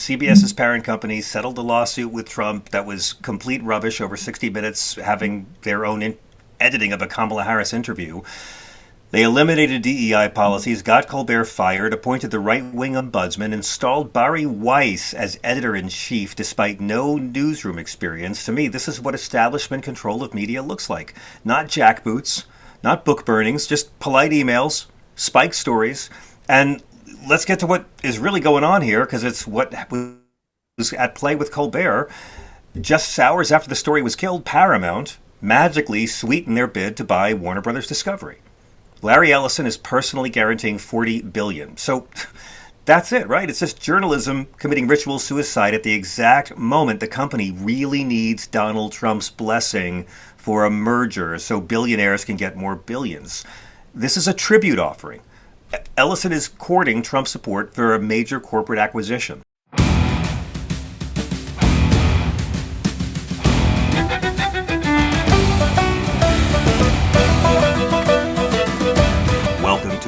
CBS's parent company settled a lawsuit with Trump that was complete rubbish over 60 Minutes having their own editing of a Kamala Harris interview. They eliminated DEI policies, got Colbert fired, appointed the right-wing ombudsman, installed Bari Weiss as editor-in-chief despite no newsroom experience. To me, this is what establishment control of media looks like. Not jackboots, not book burnings, just polite emails, spike stories. And let's get to what is really going on here, because it's what was at play with Colbert. Just hours after the story was killed, Paramount magically sweetened their bid to buy Warner Brothers Discovery. Larry Ellison is personally guaranteeing $40 billion. So that's it, right? It's just journalism committing ritual suicide at the exact moment the company really needs Donald Trump's blessing for a merger so billionaires can get more billions. This is a tribute offering. Ellison is courting Trump's support for a major corporate acquisition.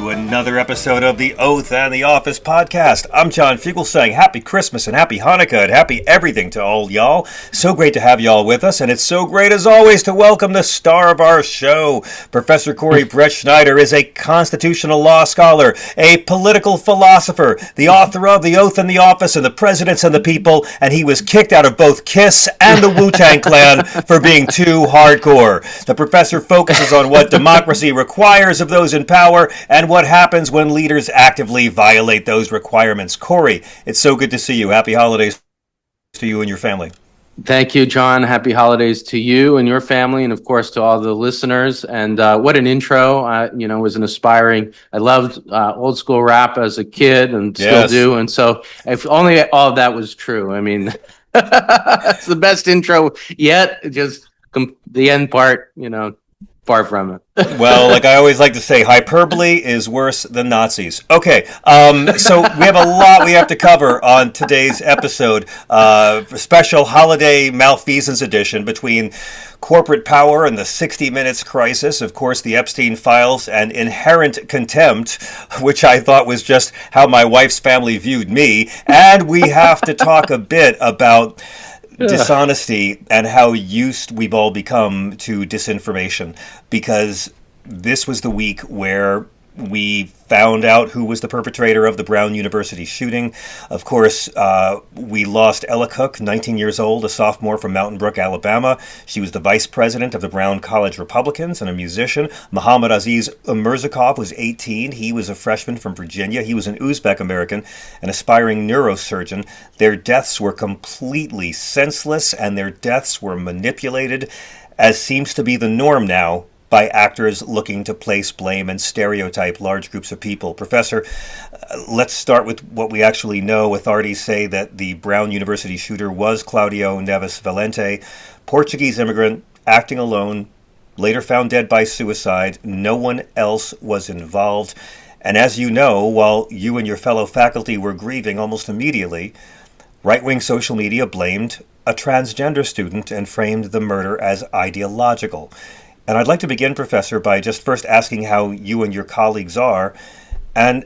Another episode of the Oath and the Office podcast. I'm John Fugelsang. Happy Christmas and happy Hanukkah and happy everything to all y'all. So great to have y'all with us, and it's so great as always to welcome the star of our show. Professor Corey Brettschneider is a constitutional law scholar, a political philosopher, the author of The Oath and the Office and The Presidents and the People, and he was kicked out of both KISS and the Wu-Tang Clan for being too hardcore. The professor focuses on what democracy requires of those in power and what happens when leaders actively violate those requirements. Corey, it's so good to see you. Happy holidays to you and your family. Thank you, John. Happy holidays to you and your family, and of course to all the listeners. And what an intro! Was an aspiring. I loved old school rap as a kid, and still do. And so, if only all of that was true. I mean, it's the best intro yet. Just the end part, far from it. Well, like I always like to say, hyperbole is worse than Nazis. Okay, so we have a lot we have to cover on today's episode. Special holiday malfeasance edition between corporate power and the 60 Minutes crisis, of course, the Epstein files, and inherent contempt, which I thought was just how my wife's family viewed me. And we have to talk a bit about dishonesty and how used we've all become to disinformation, because this was the week where we found out who was the perpetrator of the Brown University shooting. Of course, we lost Ella Cook, 19 years old, a sophomore from Mountain Brook, Alabama. She was the vice president of the Brown College Republicans and a musician. Mohammad Aziz Mirzakov was 18. He was a freshman from Virginia. He was an Uzbek American, an aspiring neurosurgeon. Their deaths were completely senseless, and their deaths were manipulated, as seems to be the norm now, by actors looking to place blame and stereotype large groups of people. Professor, let's start with what we actually know. Authorities say that the Brown University shooter was Claudio Neves Valente, Portuguese immigrant, acting alone, later found dead by suicide. No one else was involved. And as you know, while you and your fellow faculty were grieving almost immediately, right-wing social media blamed a transgender student and framed the murder as ideological. And I'd like to begin, Professor, by just first asking how you and your colleagues are, and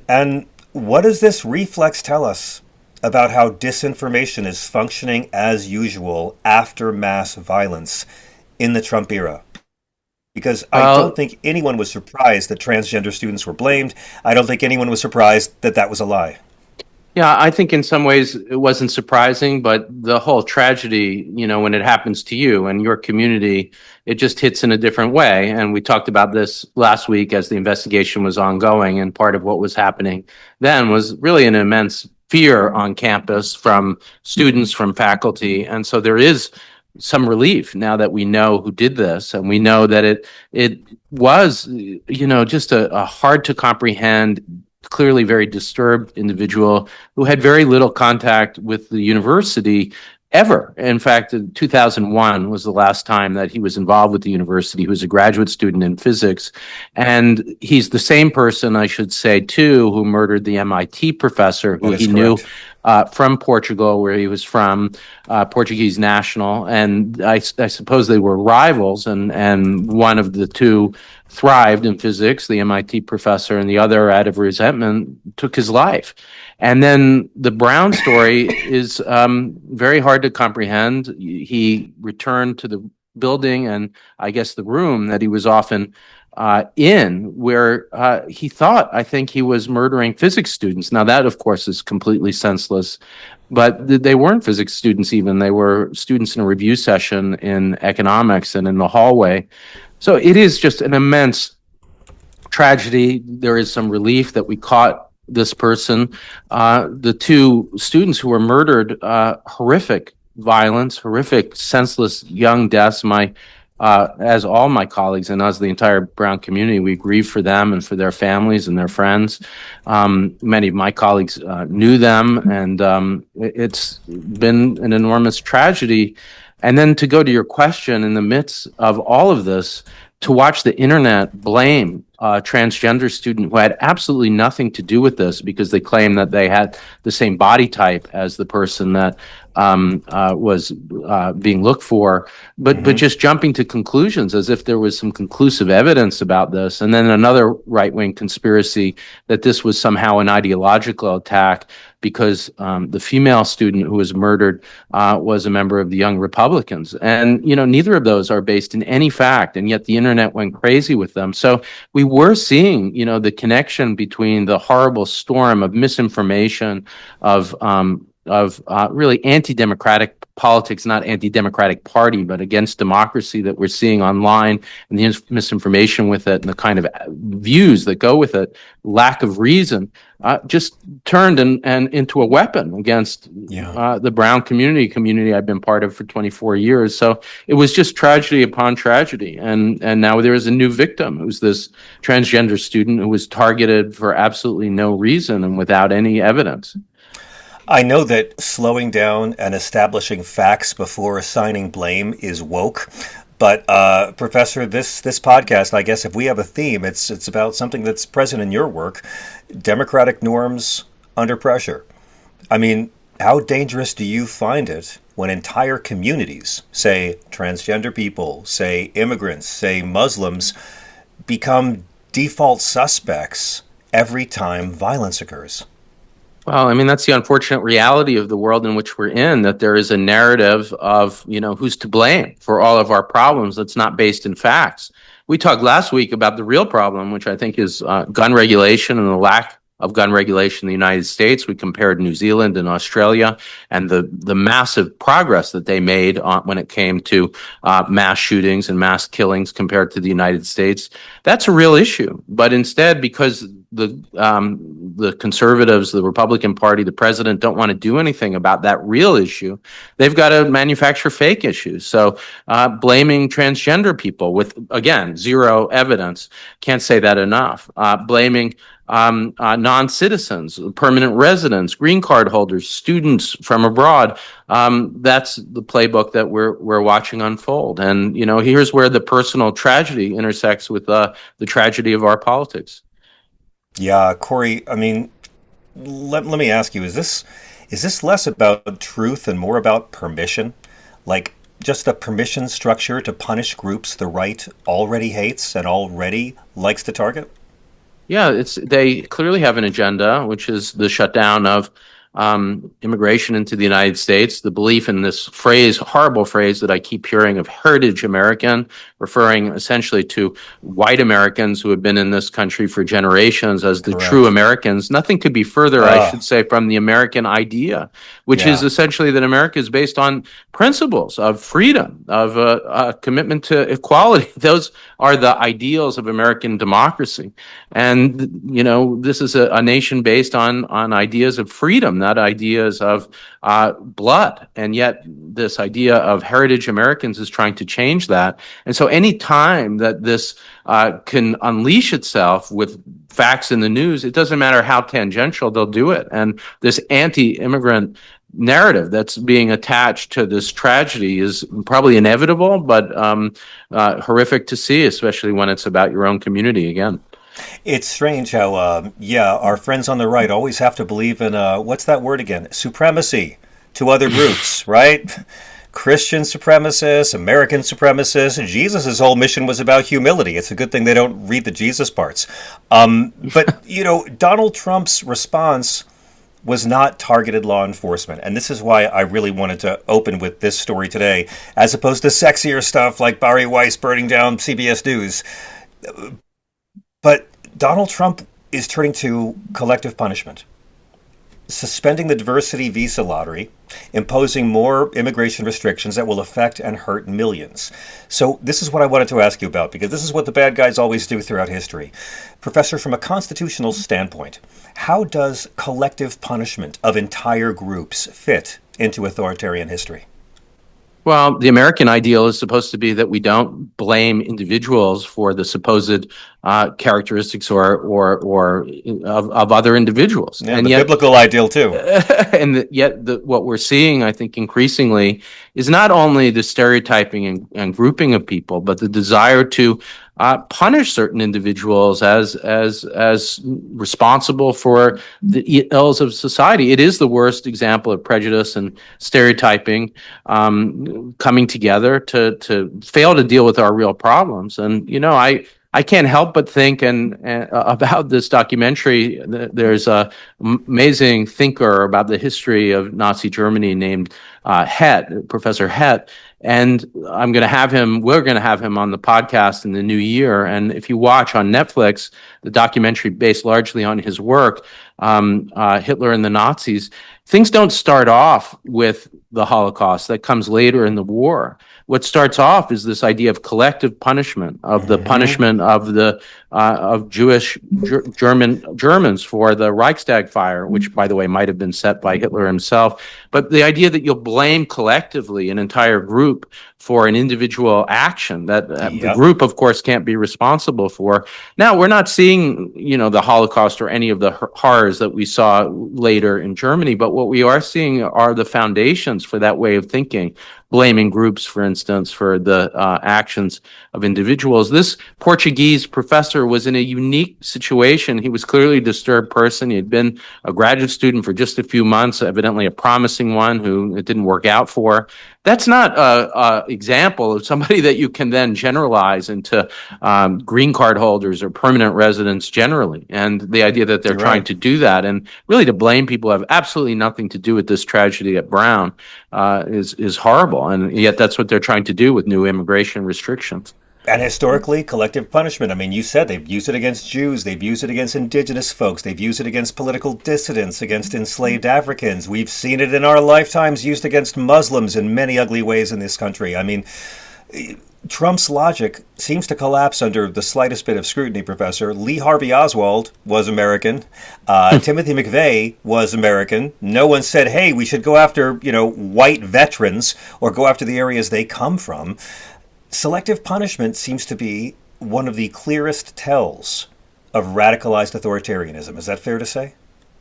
what does this reflex tell us about how disinformation is functioning as usual after mass violence in the Trump era? Because I don't think anyone was surprised that transgender students were blamed. I don't think anyone was surprised that that was a lie. Yeah, I think in some ways it wasn't surprising, but the whole tragedy, when it happens to you and your community, it just hits in a different way. And we talked about this last week as the investigation was ongoing, and part of what was happening then was really an immense fear on campus from students, from faculty. And so there is some relief now that we know who did this, and we know that it was, just a hard to comprehend, clearly very disturbed individual who had very little contact with the university ever. In fact, 2001 was the last time that he was involved with the university. He was a graduate student in physics. And he's the same person, I should say, too, who murdered the MIT professor who he knew from Portugal, where he was from, Portuguese national, and I suppose they were rivals, and one of the two thrived in physics, the MIT professor, and the other, out of resentment, took his life. And then the Brown story is very hard to comprehend. He returned to the building and I guess the room that he was often in, where he thought, I think, he was murdering physics students. Now, that, of course, is completely senseless, but they weren't physics students even. They were students in a review session in economics and in the hallway. So it is just an immense tragedy. There is some relief that we caught this person. The two students who were murdered, horrific violence, horrific, senseless young deaths. As all my colleagues and as the entire Brown community, we grieve for them and for their families and their friends. Many of my colleagues knew them, and it's been an enormous tragedy. And then to go to your question, in the midst of all of this, to watch the internet blame a transgender student who had absolutely nothing to do with this because they claim that they had the same body type as the person that was being looked for, but just jumping to conclusions as if there was some conclusive evidence about this. And then another right-wing conspiracy that this was somehow an ideological attack because the female student who was murdered was a member of the Young Republicans. And, neither of those are based in any fact, and yet the internet went crazy with them. So we were seeing, the connection between the horrible storm of misinformation, of really anti-democratic politics, not anti-democratic party, but against democracy that we're seeing online, and the misinformation with it, and the kind of views that go with it, lack of reason, just turned and into a weapon against the Brown community I've been part of for 24 years. So it was just tragedy upon tragedy, and now there is a new victim, who's this transgender student who was targeted for absolutely no reason and without any evidence. I know that slowing down and establishing facts before assigning blame is woke, but Professor, this podcast, I guess if we have a theme, it's about something that's present in your work: democratic norms under pressure. I mean, how dangerous do you find it when entire communities, say transgender people, say immigrants, say Muslims, become default suspects every time violence occurs? Well, I mean, that's the unfortunate reality of the world in which we're in, that there is a narrative of, who's to blame for all of our problems that's not based in facts. We talked last week about the real problem, which I think is gun regulation and the lack of gun regulation in the United States. We compared New Zealand and Australia and the massive progress that they made when it came to mass shootings and mass killings compared to the United States. That's a real issue. But instead, because the conservatives, the Republican Party, the president don't want to do anything about that real issue, they've got to manufacture fake issues. So blaming transgender people with, again, zero evidence, can't say that enough. Blaming non-citizens, permanent residents, green card holders, students from abroad. That's the playbook that we're watching unfold. And, here's where the personal tragedy intersects with the tragedy of our politics. Yeah, Corey, I mean, let me ask you, is this less about truth and more about permission? Like just a permission structure to punish groups the right already hates and already likes to target? Yeah, they clearly have an agenda, which is the shutdown of immigration into the United States, the belief in this horrible phrase that I keep hearing of heritage American, referring essentially to white Americans who have been in this country for generations as the true Americans. Nothing could be further, I should say, from the American idea, which is essentially that America is based on principles of freedom, of a commitment to equality. Those are the ideals of American democracy. And, this is a nation based on ideas of freedom, not ideas of blood. And yet this idea of heritage Americans is trying to change that. And so any time that this can unleash itself with facts in the news, it doesn't matter how tangential, they'll do it. And this anti-immigrant narrative that's being attached to this tragedy is probably inevitable, but horrific to see, especially when it's about your own community again. It's strange how, our friends on the right always have to believe in, what's that word again? Supremacy to other groups, right? Christian supremacists, American supremacists. Jesus' whole mission was about humility. It's a good thing they don't read the Jesus parts. But, Donald Trump's response was not targeted law enforcement. And this is why I really wanted to open with this story today, as opposed to sexier stuff like Bari Weiss burning down CBS News. But Donald Trump is turning to collective punishment, suspending the diversity visa lottery, imposing more immigration restrictions that will affect and hurt millions. So this is what I wanted to ask you about, because this is what the bad guys always do throughout history. Professor, from a constitutional standpoint, how does collective punishment of entire groups fit into authoritarian history? Well, the American ideal is supposed to be that we don't blame individuals for the supposed characteristics or of other individuals. Yeah, and the biblical ideal too. And yet, what we're seeing, I think, increasingly is not only the stereotyping and grouping of people, but the desire to punish certain individuals as responsible for the ills of society. It is the worst example of prejudice and stereotyping coming together to fail to deal with our real problems. And I can't help but think and about this documentary. There's a amazing thinker about the history of Nazi Germany named Het, Professor Het, and we're going to have him on the podcast in the new year. And if you watch on Netflix, the documentary based largely on his work, Hitler and the Nazis, things don't start off with the Holocaust. That comes later in the war. What starts off is this idea of collective punishment, of the punishment of the of Jewish Germans for the Reichstag fire, which, by the way, might have been set by Hitler himself. But the idea that you'll blame collectively an entire group for an individual action that the group, of course, can't be responsible for. Now, we're not seeing, the Holocaust or any of the horrors that we saw later in Germany, but what we are seeing are the foundations for that way of thinking, blaming groups, for instance, for the actions of individuals. This Portuguese professor was in a unique situation. He was clearly a disturbed person. He had been a graduate student for just a few months, evidently a promising one who it didn't work out for. That's not an example of somebody that you can then generalize into green card holders or permanent residents generally. And the idea that they're trying to do that and really to blame people who have absolutely nothing to do with this tragedy at Brown is horrible. And yet that's what they're trying to do with new immigration restrictions. And historically, collective punishment. I mean, you said they've used it against Jews, they've used it against indigenous folks, they've used it against political dissidents, against enslaved Africans. We've seen it in our lifetimes used against Muslims in many ugly ways in this country. I mean, Trump's logic seems to collapse under the slightest bit of scrutiny, Professor. Lee Harvey Oswald was American. Timothy McVeigh was American. No one said, hey, we should go after, white veterans or go after the areas they come from. Selective punishment seems to be one of the clearest tells of radicalized authoritarianism. Is that fair to say?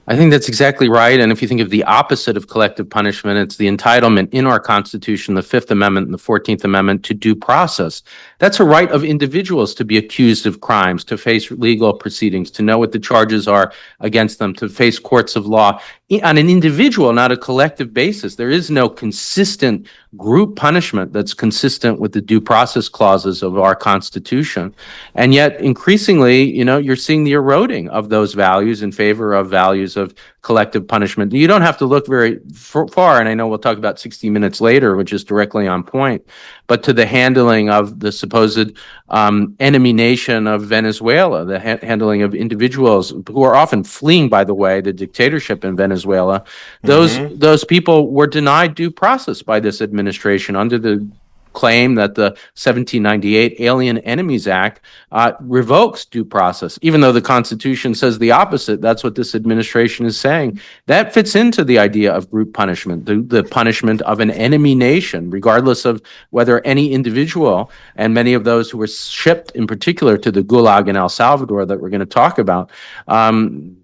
I think that's exactly right. And if you think of the opposite of collective punishment, it's the entitlement in our Constitution, the Fifth Amendment and the 14th Amendment, to due process. That's a right of individuals to be accused of crimes, to face legal proceedings, to know what the charges are against them, to face courts of law on an individual, not a collective basis. There is no consistent group punishment that's consistent with the due process clauses of our Constitution. And yet, increasingly, you're seeing the eroding of those values in favor of values of collective punishment. You don't have to look very far, and I know we'll talk about 60 Minutes later, which is directly on point, but to the handling of the supposed enemy nation of Venezuela, the handling of individuals who are often fleeing, by the way, the dictatorship in Venezuela. Those people were denied due process by this administration under the claim that the 1798 Alien Enemies Act revokes due process, even though the Constitution says the opposite. That's what this administration is saying. That fits into the idea of group punishment, the punishment of an enemy nation, regardless of whether any individual, and many of those who were shipped in particular to the Gulag in El Salvador that we're going to talk about,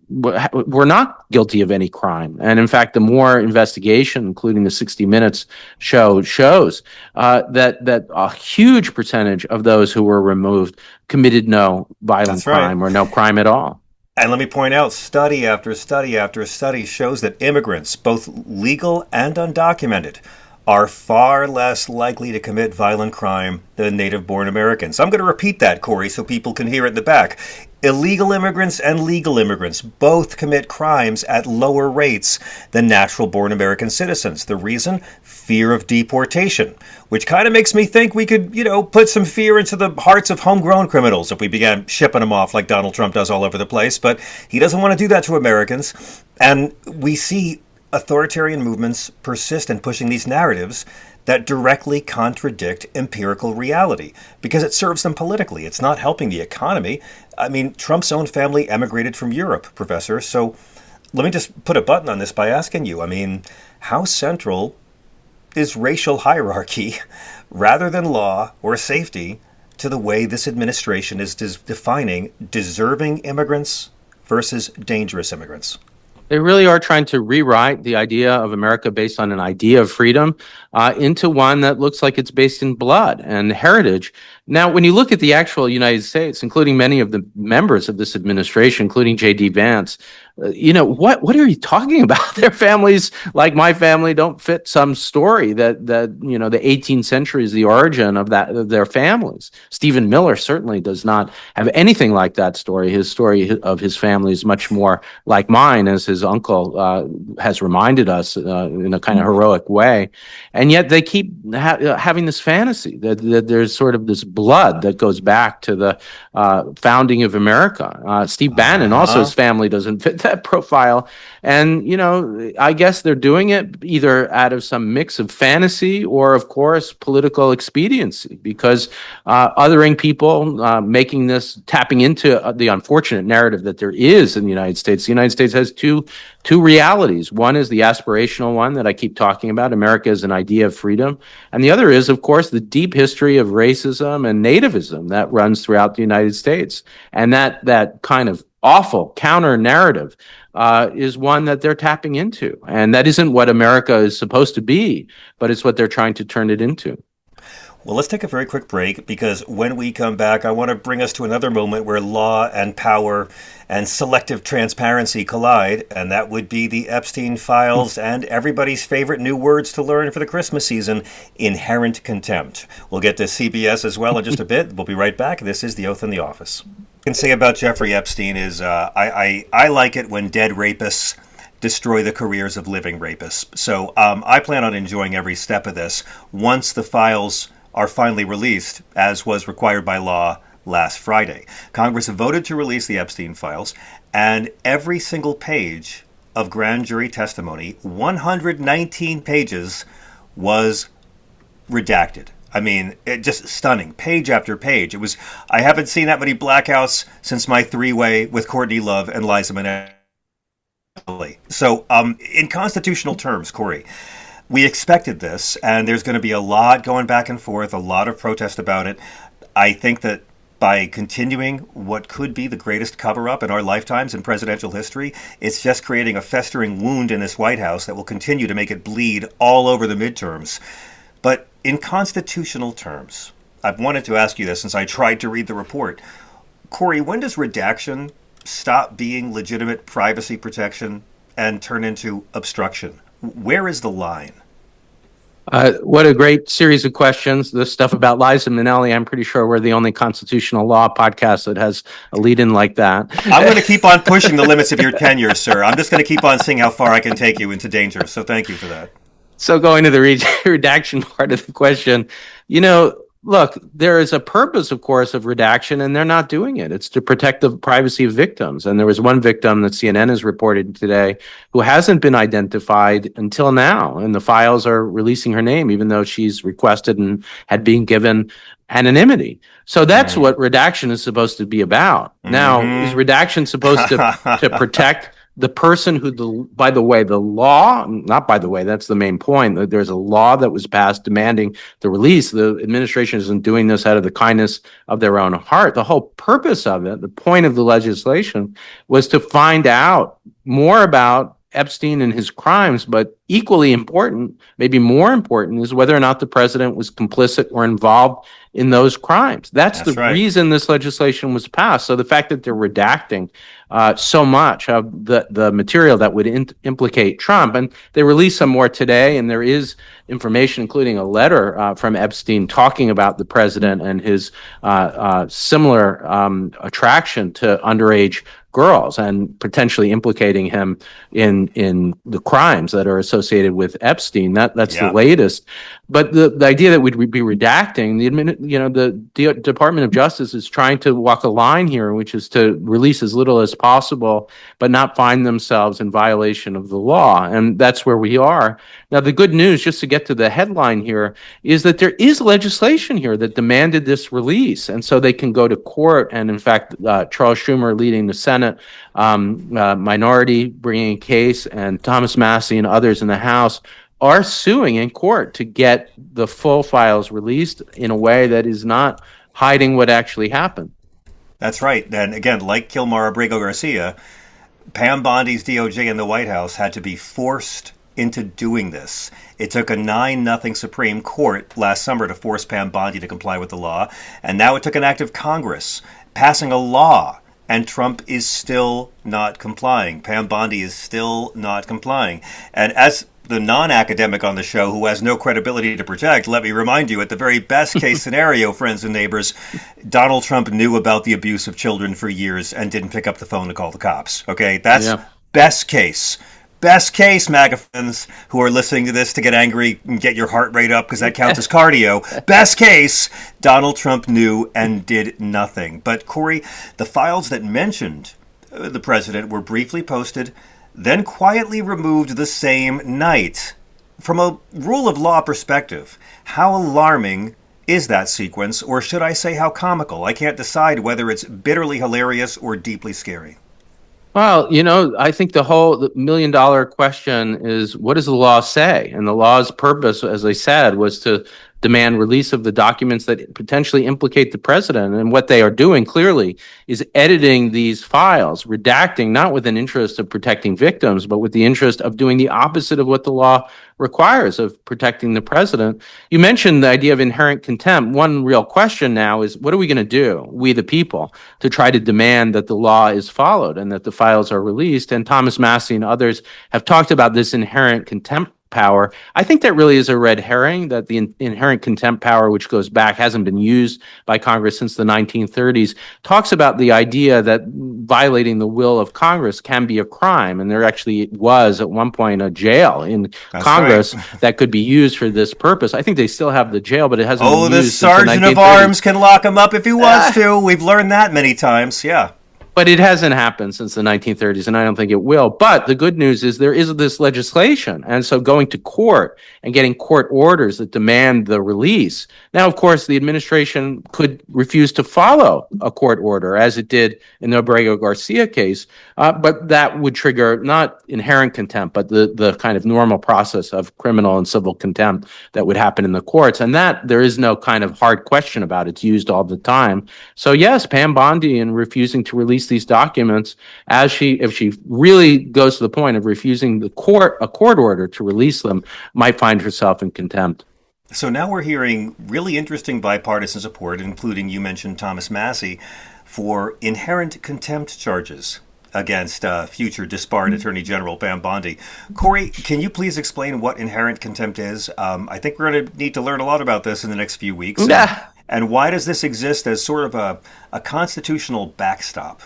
were not guilty of any crime. And in fact, the more investigation, including the 60 Minutes show, shows that a huge percentage of those who were removed committed no violent crime or no crime at all. And let me point out, study after study after study shows that immigrants, both legal and undocumented, are far less likely to commit violent crime than native-born Americans. I'm going to repeat that, Corey, so people can hear it in the back. Illegal immigrants and legal immigrants both commit crimes at lower rates than natural-born American citizens. The reason? Fear of deportation, which kind of makes me think we could, put some fear into the hearts of homegrown criminals if we began shipping them off like Donald Trump does all over the place. But he doesn't want to do that to Americans. And we see authoritarian movements persist in pushing these narratives that directly contradict empirical reality because it serves them politically. It's not helping the economy. I mean, Trump's own family emigrated from Europe, Professor. So let me just put a button on this by asking you, how central is racial hierarchy rather than law or safety to the way this administration is defining deserving immigrants versus dangerous immigrants? They really are trying to rewrite the idea of America based on an idea of freedom into one that looks like it's based in blood and heritage. Now, when you look at the actual United States, including many of the members of this administration, including J.D. Vance, what are you talking about? Their families, like my family, don't fit some story that the 18th century is the origin of their families. Stephen Miller certainly does not have anything like that story. His story of his family is much more like mine, as his uncle has reminded us in a kind of heroic way. And yet they keep having this fantasy that there's sort of this blood that goes back to the founding of America. Steve Bannon, also his family doesn't fit that profile. And, I guess they're doing it either out of some mix of fantasy or, of course, political expediency, because othering people, tapping into the unfortunate narrative that there is in the United States. The United States has two realities. One is the aspirational one that I keep talking about. America is an idea of freedom. And the other is, of course, the deep history of racism and nativism that runs throughout the United States. And that kind of awful counter narrative is one that they're tapping into. And that isn't what America is supposed to be, but it's what they're trying to turn it into. Well, let's take a very quick break, because when we come back, I want to bring us to another moment where law and power and selective transparency collide, and that would be the Epstein files and everybody's favorite new words to learn for the Christmas season, inherent contempt. We'll get to CBS as well in just a bit. We'll be right back. This is The Oath in the Office. What I can say about Jeffrey Epstein is I like it when dead rapists destroy the careers of living rapists. So I plan on enjoying every step of this once the files are finally released, as was required by law last Friday. Congress voted to release the Epstein files, and every single page of grand jury testimony, 119 pages, was redacted. Just stunning, page after page. I haven't seen that many blackouts since my three-way with Courtney Love and Liza Minnelli. So, in constitutional terms, Corey, we expected this, and there's going to be a lot going back and forth, a lot of protest about it. I think that by continuing what could be the greatest cover-up in our lifetimes in presidential history, it's just creating a festering wound in this White House that will continue to make it bleed all over the midterms. But in constitutional terms, I've wanted to ask you this since I tried to read the report. Corey, when does redaction stop being legitimate privacy protection and turn into obstruction? Where is the line? What a great series of questions. This stuff about Liza Minnelli, I'm pretty sure we're the only constitutional law podcast that has a lead-in like that. I'm going to keep on pushing the limits of your tenure, sir. I'm just going to keep on seeing how far I can take you into danger. So thank you for that. So going to the redaction part of the question, look, there is a purpose, of course, of redaction, and they're not doing it. It's to protect the privacy of victims. And there was one victim that CNN has reported today who hasn't been identified until now. And the files are releasing her name, even though she's requested and had been given anonymity. So that's what redaction is supposed to be about. Now, is redaction supposed to protect the person who, by the way, the law, not by the way, that's the main point, that there's a law that was passed demanding the release. The administration isn't doing this out of the kindness of their own heart. The whole purpose of it, the point of the legislation, was to find out more about Epstein and his crimes, but equally important, maybe more important, is whether or not the president was complicit or involved in those crimes. That's the right. reason this legislation was passed. So the fact that they're redacting so much of the material that would implicate Trump, and they released some more today, and there is information, including a letter from Epstein talking about the president and his similar attraction to underage girls and potentially implicating him in the crimes that are associated with Epstein. That's the latest. But the idea that we'd be redacting, the Department of Justice is trying to walk a line here, which is to release as little as possible, but not find themselves in violation of the law. And that's where we are. Now, the good news, just to get to the headline here, is that there is legislation here that demanded this release. And so they can go to court. And in fact, Charles Schumer leading the Senate minority bringing a case, and Thomas Massie and others in the House are suing in court to get the full files released in a way that is not hiding what actually happened. That's right. And again, like Kilmar Abrego Garcia, Pam Bondi's DOJ and the White House had to be forced into doing this. It took a 9-0 Supreme Court last summer to force Pam Bondi to comply with the law. And now it took an act of Congress passing a law. And Trump is still not complying. Pam Bondi is still not complying. And as the non-academic on the show who has no credibility to protect, let me remind you, at the very best case scenario, friends and neighbors, Donald Trump knew about the abuse of children for years and didn't pick up the phone to call the cops. Okay, that's best case. Best case, MAGA fans who are listening to this to get angry and get your heart rate up because that counts as cardio. Best case, Donald Trump knew and did nothing. But Corey, the files that mentioned the president were briefly posted, then quietly removed the same night. From a rule of law perspective, how alarming is that sequence, or should I say how comical? I can't decide whether it's bitterly hilarious or deeply scary. Well, I think the million-dollar question is, what does the law say? And the law's purpose, as I said, was to demand release of the documents that potentially implicate the president. And what they are doing clearly is editing these files, redacting, not with an interest of protecting victims, but with the interest of doing the opposite of what the law requires, of protecting the president. You mentioned the idea of inherent contempt. One real question now is, what are we going to do, we the people, to try to demand that the law is followed and that the files are released? And Thomas Massie and others have talked about this inherent contempt power. I think that really is a red herring, that the inherent contempt power, which goes back, hasn't been used by Congress since the 1930s, talks about the idea that violating the will of Congress can be a crime. And there actually was at one point a jail in Congress that could be used for this purpose. I think they still have the jail, but it hasn't been used since the 1930s. Oh, the sergeant of arms can lock him up if he wants to. We've learned that many times, yeah. But it hasn't happened since the 1930s, and I don't think it will. But the good news is there is this legislation. And so going to court and getting court orders that demand the release. Now, of course, the administration could refuse to follow a court order, as it did in the Abrego Garcia case. But that would trigger not inherent contempt, but the kind of normal process of criminal and civil contempt that would happen in the courts. And that there is no kind of hard question about. It's used all the time. So yes, Pam Bondi, in refusing to release these documents, if she really goes to the point of refusing a court order to release them, might find herself in contempt. So now we're hearing really interesting bipartisan support, including, you mentioned, Thomas Massie, for inherent contempt charges against future disbarred Attorney General Pam Bondi. Corey, can you please explain what inherent contempt is? I think we're going to need to learn a lot about this in the next few weeks. And why does this exist as sort of a constitutional backstop?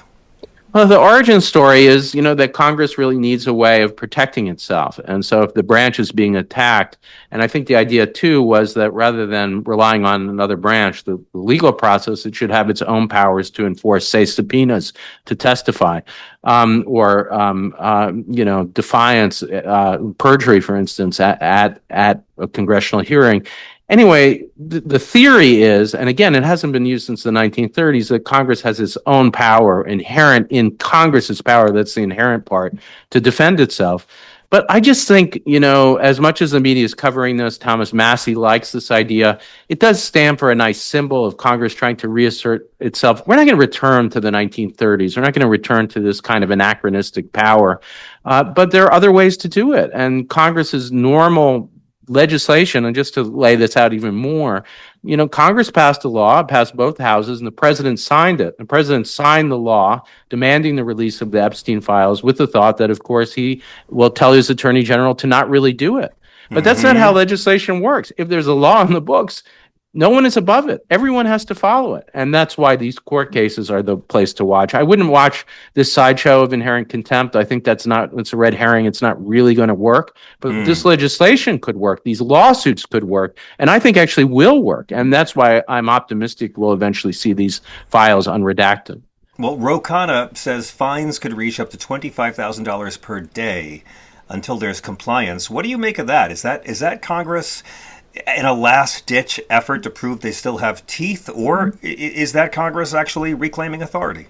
Well, the origin story is, that Congress really needs a way of protecting itself. And so if the branch is being attacked, and I think the idea, too, was that rather than relying on another branch, the legal process, it should have its own powers to enforce, say, subpoenas to testify, or defiance, perjury, for instance, at a congressional hearing. Anyway, the theory is, and again, it hasn't been used since the 1930s, that Congress has its own power inherent in Congress's power. That's the inherent part to defend itself. But I just think, as much as the media is covering this, Thomas Massie likes this idea. It does stand for a nice symbol of Congress trying to reassert itself. We're not going to return to the 1930s. We're not going to return to this kind of anachronistic power. But there are other ways to do it. And Congress's normal legislation, and just to lay this out even more, Congress passed a law, passed both houses, and the president signed it. The president signed the law demanding the release of the Epstein files with the thought that, of course, he will tell his attorney general to not really do it. But that's not how legislation works. If there's a law in the books, no one is above it. Everyone has to follow it. And that's why these court cases are the place to watch. I wouldn't watch this sideshow of inherent contempt. I think it's a red herring. It's not really going to work. But this legislation could work. These lawsuits could work. And I think actually will work. And that's why I'm optimistic we'll eventually see these files unredacted. Well, Ro Khanna says fines could reach up to $25,000 per day until there's compliance. What do you make of that? Is that Congress in a last-ditch effort to prove they still have teeth, or is that Congress actually reclaiming authority?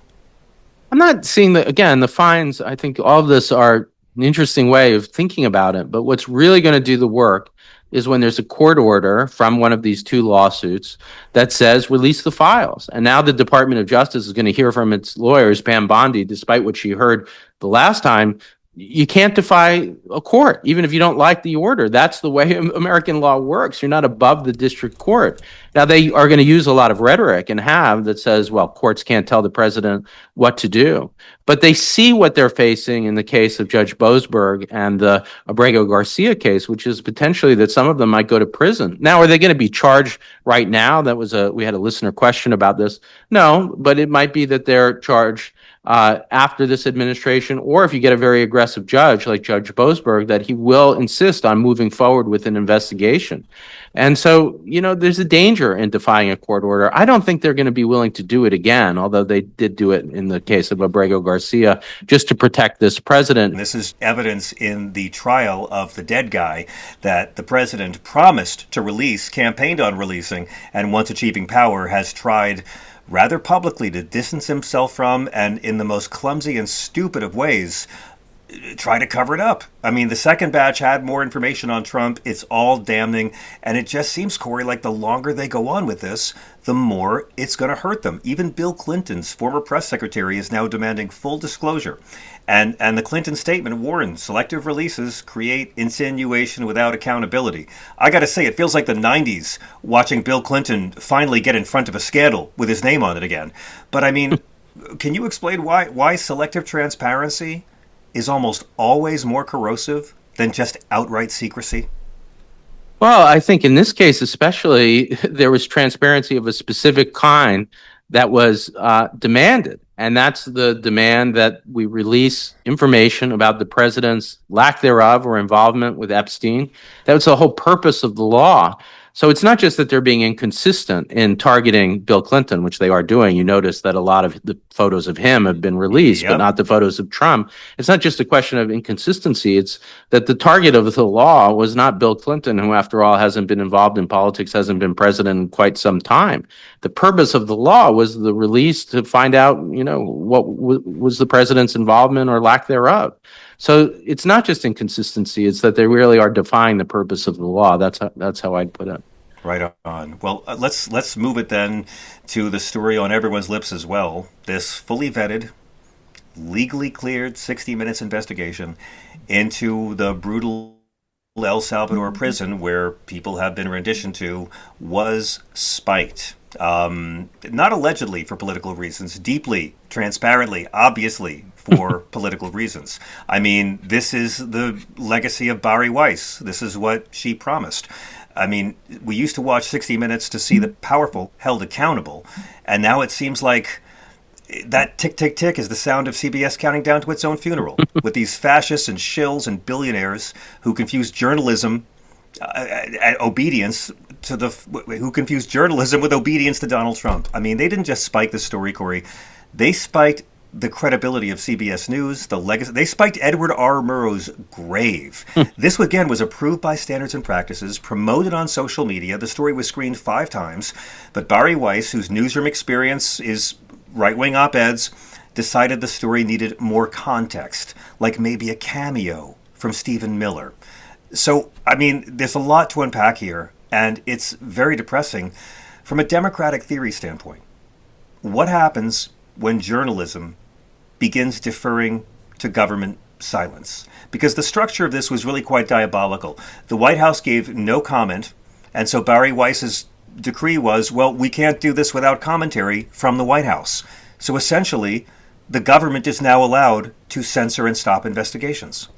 I'm not seeing the fines. I think all of this are an interesting way of thinking about it. But what's really going to do the work is when there's a court order from one of these two lawsuits that says release the files. And now the Department of Justice is going to hear from its lawyers, Pam Bondi, despite what she heard the last time. You can't defy a court, even if you don't like the order. That's the way American law works. You're not above the district court. Now, they are going to use a lot of rhetoric and have that says, well, courts can't tell the president what to do. But they see what they're facing in the case of Judge Boasberg and the Abrego Garcia case, which is potentially that some of them might go to prison. Now, are they going to be charged right now? We had a listener question about this. No, but it might be that they're charged after this administration, or if you get a very aggressive judge like Judge Boasberg, that he will insist on moving forward with an investigation. And so, there's a danger in defying a court order. I don't think they're going to be willing to do it again, although they did do it in the case of Abrego Garcia, just to protect this president. This is evidence in the trial of the dead guy that the president promised to release, campaigned on releasing, and once achieving power has tried rather publicly to distance himself from, and in the most clumsy and stupid of ways, try to cover it up. I mean, the second batch had more information on Trump. It's all damning. And it just seems, Corey, like the longer they go on with this, the more it's going to hurt them. Even Bill Clinton's former press secretary is now demanding full disclosure. And the Clinton statement warned selective releases create insinuation without accountability. I got to say, it feels like the 90s watching Bill Clinton finally get in front of a scandal with his name on it again. But I mean, can you explain why selective transparency is almost always more corrosive than just outright secrecy? Well, I think in this case especially, there was transparency of a specific kind that was demanded. And that's the demand that we release information about the president's lack thereof or involvement with Epstein. That was the whole purpose of the law. So it's not just that they're being inconsistent in targeting Bill Clinton, which they are doing. You notice that a lot of the photos of him have been released, but not the photos of Trump. It's not just a question of inconsistency. It's that the target of the law was not Bill Clinton, who, after all, hasn't been involved in politics, hasn't been president in quite some time. The purpose of the law was the release to find out, what was the president's involvement or lack thereof. So it's not just inconsistency; it's that they really are defying the purpose of the law. That's how I'd put it. Right on. Well, let's move it then to the story on everyone's lips as well. This fully vetted, legally cleared 60 Minutes investigation into the brutal El Salvador prison where people have been renditioned to was spiked. Not allegedly for political reasons, deeply, transparently, obviously for political reasons. I mean, this is the legacy of Bari Weiss. This is what she promised. I mean, we used to watch 60 Minutes to see the powerful held accountable, and now it seems like that tick, tick, tick is the sound of CBS counting down to its own funeral, with these fascists and shills and billionaires who confuse journalism who confuse journalism with obedience to Donald Trump. I mean, they didn't just spike the story, Corey. They spiked the credibility of CBS News, the legacy. They spiked Edward R. Murrow's grave. This, again, was approved by Standards and Practices, promoted on social media. The story was screened 5 times. But Barry Weiss, whose newsroom experience is right-wing op-eds, decided the story needed more context, like maybe a cameo from Stephen Miller. So, I mean, there's a lot to unpack here, and it's very depressing. From a democratic theory standpoint, what happens when journalism begins deferring to government silence? Because the structure of this was really quite diabolical. The White House gave no comment, and so Barry Weiss's decree was, well, we can't do this without commentary from the White House. So essentially, the government is now allowed to censor and stop investigations.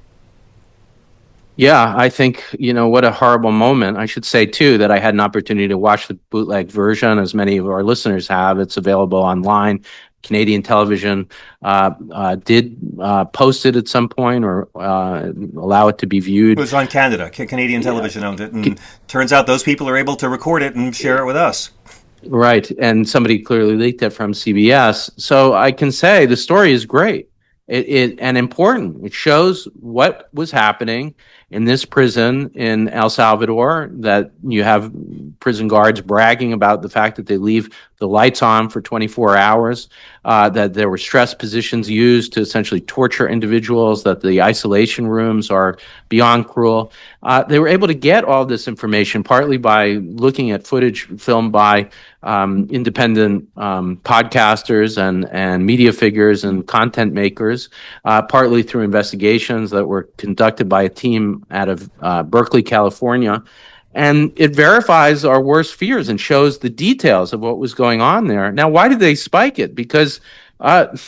Yeah, I think, what a horrible moment. I should say, too, that I had an opportunity to watch the bootleg version, as many of our listeners have. It's available online. Canadian television did post it at some point or allow it to be viewed. It was on Canada. Canadian television owned it. And turns out those people are able to record it and share it with us. Right. And somebody clearly leaked it from CBS. So I can say the story is great and important. It shows what was happening in this prison in El Salvador, that you have prison guards bragging about the fact that they leave the lights on for 24 hours, that there were stress positions used to essentially torture individuals, that the isolation rooms are beyond cruel. They were able to get all this information partly by looking at footage filmed by independent podcasters and media figures and content makers, partly through investigations that were conducted by a team out of Berkeley, California. And it verifies our worst fears and shows the details of what was going on there. Now, why did they spike it? Because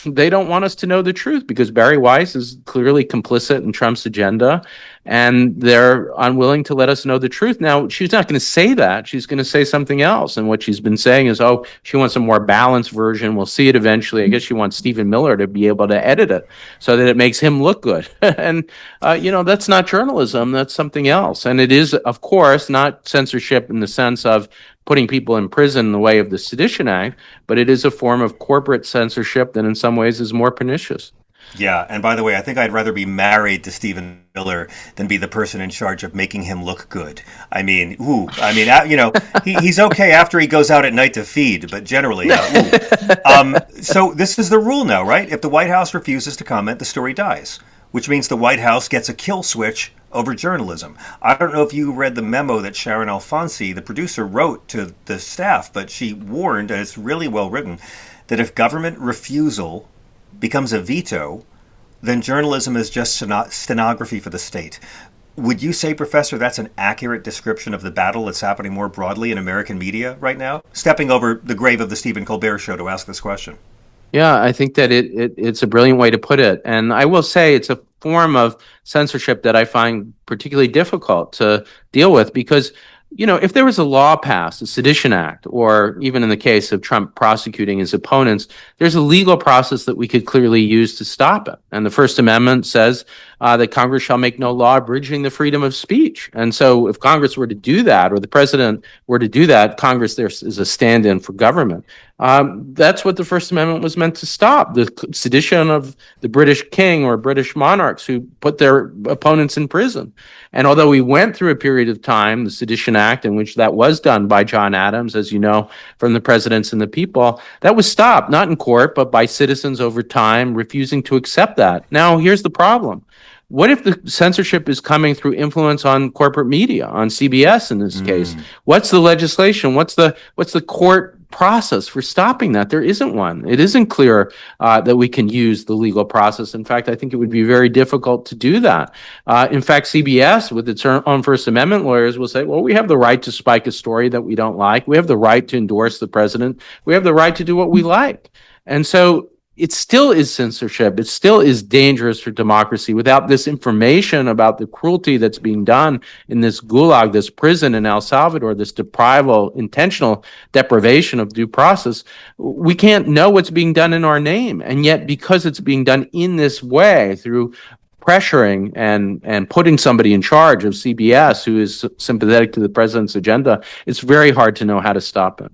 they don't want us to know the truth, because Barry Weiss is clearly complicit in Trump's agenda, and they're unwilling to let us know the truth. Now, she's not going to say that. She's going to say something else. And what she's been saying is, she wants a more balanced version. We'll see it eventually. I guess she wants Stephen Miller to be able to edit it so that it makes him look good. And, that's not journalism. That's something else. And it is, of course, not censorship in the sense of putting people in prison in the way of the Sedition Act, but it is a form of corporate censorship that in some ways is more pernicious. Yeah, and by the way, I think I'd rather be married to Stephen Miller than be the person in charge of making him look good. He's okay after he goes out at night to feed, but generally, so this is the rule now, right? If the White House refuses to comment, the story dies, which means the White House gets a kill switch over journalism. I don't know if you read the memo that Sharon Alfonsi, the producer, wrote to the staff, but she warned, and it's really well written, that if government refusal becomes a veto, then journalism is just stenography for the state. Would you say, Professor, that's an accurate description of the battle that's happening more broadly in American media right now? Stepping over the grave of the Stephen Colbert Show to ask this question. Yeah, I think that it's a brilliant way to put it. And I will say it's a form of censorship that I find particularly difficult to deal with because, if there was a law passed, a Sedition Act, or even in the case of Trump prosecuting his opponents, there's a legal process that we could clearly use to stop it. And the First Amendment says that Congress shall make no law abridging the freedom of speech. And so if Congress were to do that, or the president were to do that, Congress there is a stand-in for government. That's what the First Amendment was meant to stop, the sedition of the British king or British monarchs who put their opponents in prison. And although we went through a period of time, the Sedition Act, in which that was done by John Adams, as you know, from the presidents and the people, that was stopped, not in court, but by citizens over time refusing to accept that. Now, here's the problem. What if the censorship is coming through influence on corporate media, on CBS in this case? What's the legislation? What's the court process for stopping that? There isn't one. It isn't clear that we can use the legal process. In fact, I think it would be very difficult to do that. In fact, CBS, with its own First Amendment lawyers, will say, well, we have the right to spike a story that we don't like. We have the right to endorse the president. We have the right to do what we like. And so it still is censorship. It still is dangerous for democracy. Without this information about the cruelty that's being done in this gulag, this prison in El Salvador, this intentional deprivation of due process, we can't know what's being done in our name. And yet, because it's being done in this way, through pressuring and putting somebody in charge of CBS who is sympathetic to the president's agenda, it's very hard to know how to stop it.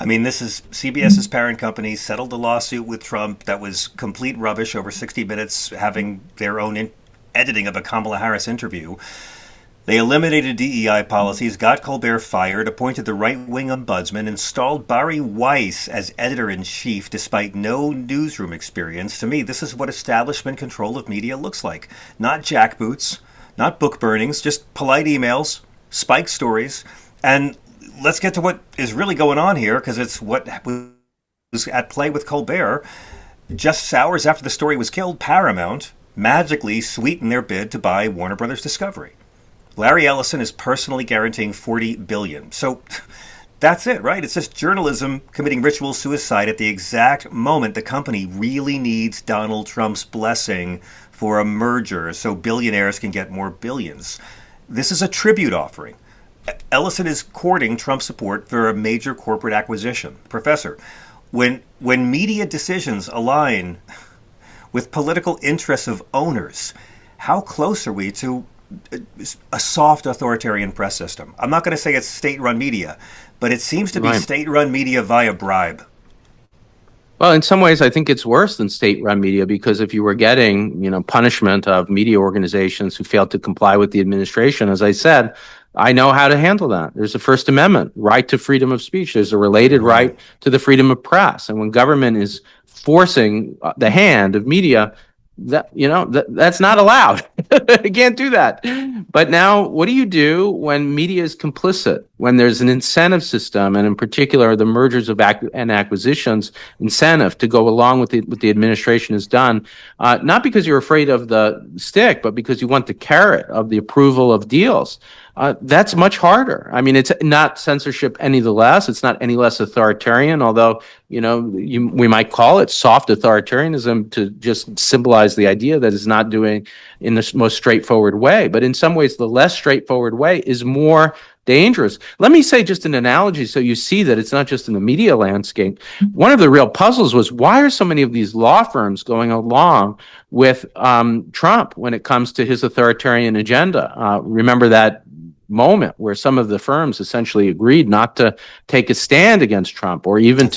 I mean, this is CBS's parent company settled a lawsuit with Trump that was complete rubbish over 60 Minutes having their own editing of a Kamala Harris interview. They eliminated DEI policies, got Colbert fired, appointed the right-wing ombudsman, installed Bari Weiss as editor-in-chief despite no newsroom experience. To me, this is what establishment control of media looks like. Not jackboots, not book burnings, just polite emails, spiked stories. And let's get to what is really going on here, because it's what was at play with Colbert. Just hours after the story was killed, Paramount magically sweetened their bid to buy Warner Brothers Discovery. Larry Ellison is personally guaranteeing $40 billion. So that's it, right? It's just journalism committing ritual suicide at the exact moment the company really needs Donald Trump's blessing for a merger so billionaires can get more billions. This is a tribute offering. Ellison is courting Trump's support for a major corporate acquisition. Professor, when media decisions align with political interests of owners, how close are we to a soft authoritarian press system? I'm not going to say it's state-run media, but it seems to be state-run media via bribe. Well, in some ways, I think it's worse than state-run media, because if you were getting, punishment of media organizations who failed to comply with the administration, as I said, I know how to handle that. There's a First Amendment right to freedom of speech. There's a related right to the freedom of press. And when government is forcing the hand of media, that's not allowed. You can't do that. But now, what do you do when media is complicit? When there's an incentive system, and in particular, the mergers and acquisitions incentive to go along with what the administration has done, not because you're afraid of the stick, but because you want the carrot of the approval of deals. That's much harder. I mean, it's not censorship any the less. It's not any less authoritarian, although, we might call it soft authoritarianism to just symbolize the idea that it's not doing in the most straightforward way. But in some ways, the less straightforward way is more dangerous. Let me say just an analogy so you see that it's not just in the media landscape. One of the real puzzles was, why are so many of these law firms going along with Trump when it comes to his authoritarian agenda? Remember that moment where some of the firms essentially agreed not to take a stand against Trump, or even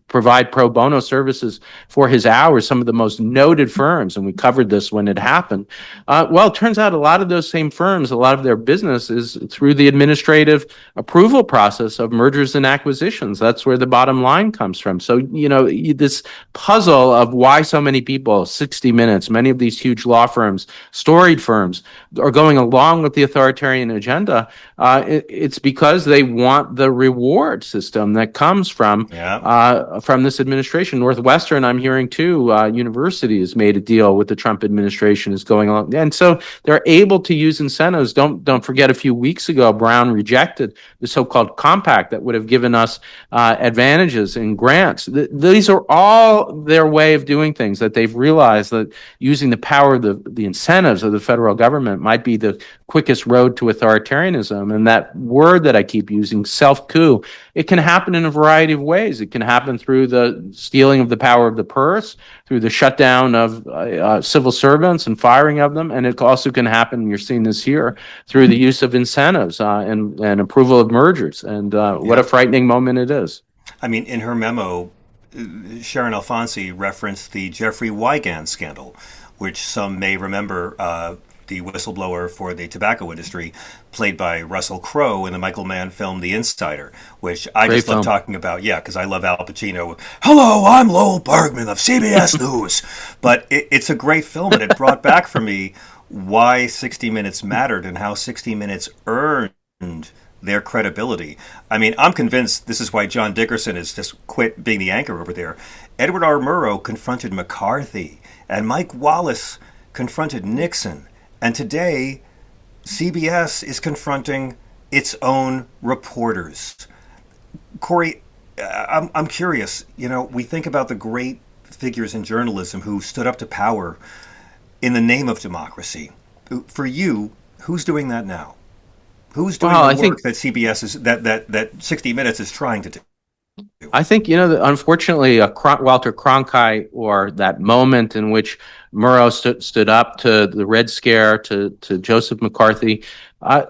provide pro bono services for his hours, some of the most noted firms, and we covered this when it happened. Well, it turns out a lot of those same firms, a lot of their business is through the administrative approval process of mergers and acquisitions. That's where the bottom line comes from. So, this puzzle of why so many people, 60 Minutes, many of these huge law firms, storied firms, are going along with the authoritarian agenda, it's because they want the reward system that comes from this administration. Northwestern, I'm hearing too, university has made a deal with the Trump administration, is going along, and so they're able to use incentives. Don't forget, a few weeks ago, Brown rejected the so-called compact that would have given us advantages in grants. These are all their way of doing things, that they've realized that using the power of the incentives of the federal government might be the quickest road to authoritarianism. And that word that I keep using, self-coup, it can happen in a variety of ways. It can happen through the stealing of the power of the purse, through the shutdown of civil servants and firing of them. And it also can happen, you're seeing this here, through the use of incentives and approval of mergers. And what a frightening moment it is. I mean, in her memo, Sharon Alfonsi referenced the Jeffrey Wigand scandal, which some may remember, the whistleblower for the tobacco industry, played by Russell Crowe in the Michael Mann film The Insider, which I just love talking about, because I love Al Pacino. Hello, I'm Lowell Bergman of CBS News. But it's a great film, and it brought back for me why 60 Minutes mattered and how 60 Minutes earned their credibility. I mean, I'm convinced this is why John Dickerson has just quit being the anchor over there. Edward R. Murrow confronted McCarthy, and Mike Wallace confronted Nixon. And today, CBS is confronting its own reporters. Corey, I'm curious. We think about the great figures in journalism who stood up to power in the name of democracy. For you, who's doing that now? Who's doing the work that CBS is that 60 Minutes is trying to do? I think, unfortunately, Walter Cronkite, or that moment in which Murrow stood up to the Red Scare, to Joseph McCarthy,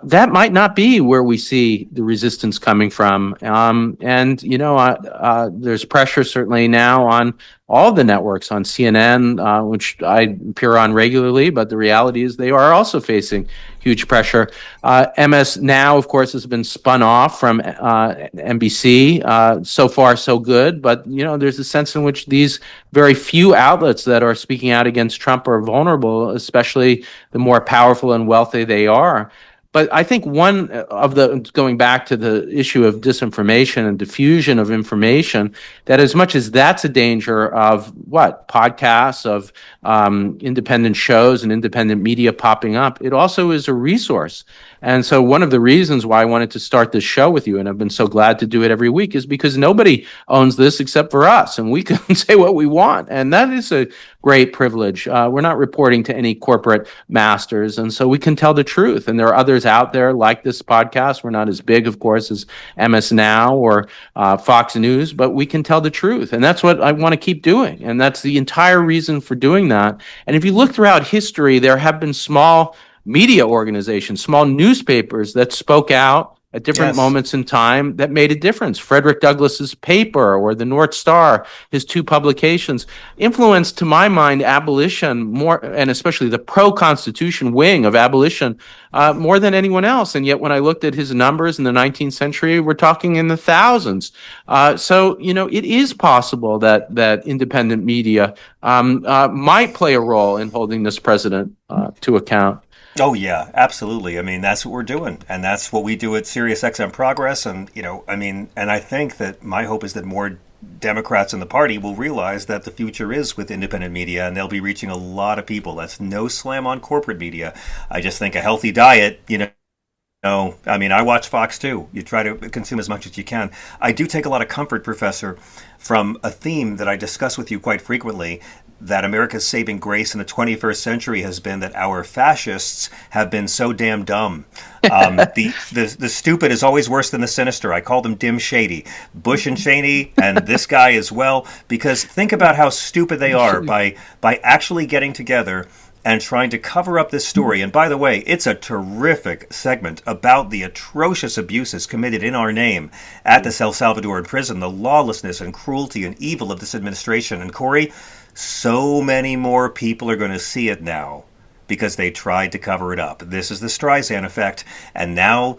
that might not be where we see the resistance coming from. And, there's pressure certainly now on all the networks, on CNN, which I appear on regularly, but the reality is they are also facing huge pressure. MS Now, of course, has been spun off from NBC. So far, so good. But, there's a sense in which these very few outlets that are speaking out against Trump are vulnerable, especially the more powerful and wealthy they are. But I think going back to the issue of disinformation and diffusion of information, that as much as that's a danger of podcasts, of independent shows and independent media popping up, it also is a resource. And so one of the reasons why I wanted to start this show with you, and I've been so glad to do it every week, is because nobody owns this except for us, and we can say what we want. And that is a great privilege. We're not reporting to any corporate masters, and so we can tell the truth. And there are others out there like this podcast. We're not as big, of course, as MS Now or Fox News, but we can tell the truth. And that's what I want to keep doing. And that's the entire reason for doing that. And if you look throughout history, there have been small media organizations, small newspapers that spoke out at different moments in time that made a difference. Frederick Douglass's paper or the North Star, his two publications, influenced, to my mind, abolition more, and especially the pro-Constitution wing of abolition, more than anyone else. And yet when I looked at his numbers in the 19th century, we're talking in the thousands. So, it is possible that independent media might play a role in holding this president to account. Oh, yeah, absolutely. I mean, that's what we're doing. And that's what we do at SiriusXM Progress. And, and I think that my hope is that more Democrats in the party will realize that the future is with independent media, and they'll be reaching a lot of people. That's no slam on corporate media. I just think a healthy diet, I watch Fox too. You try to consume as much as you can. I do take a lot of comfort, Professor, from a theme that I discuss with you quite frequently, that America's saving grace in the 21st century has been that our fascists have been so damn dumb. The stupid is always worse than the sinister. I call them dim shady. Bush and Cheney, and this guy as well, because think about how stupid they are by actually getting together and trying to cover up this story. And by the way, it's a terrific segment about the atrocious abuses committed in our name at this El Salvadoran prison, the lawlessness and cruelty and evil of this administration. And Corey, so many more people are going to see it now because they tried to cover it up. This is the Streisand effect. And now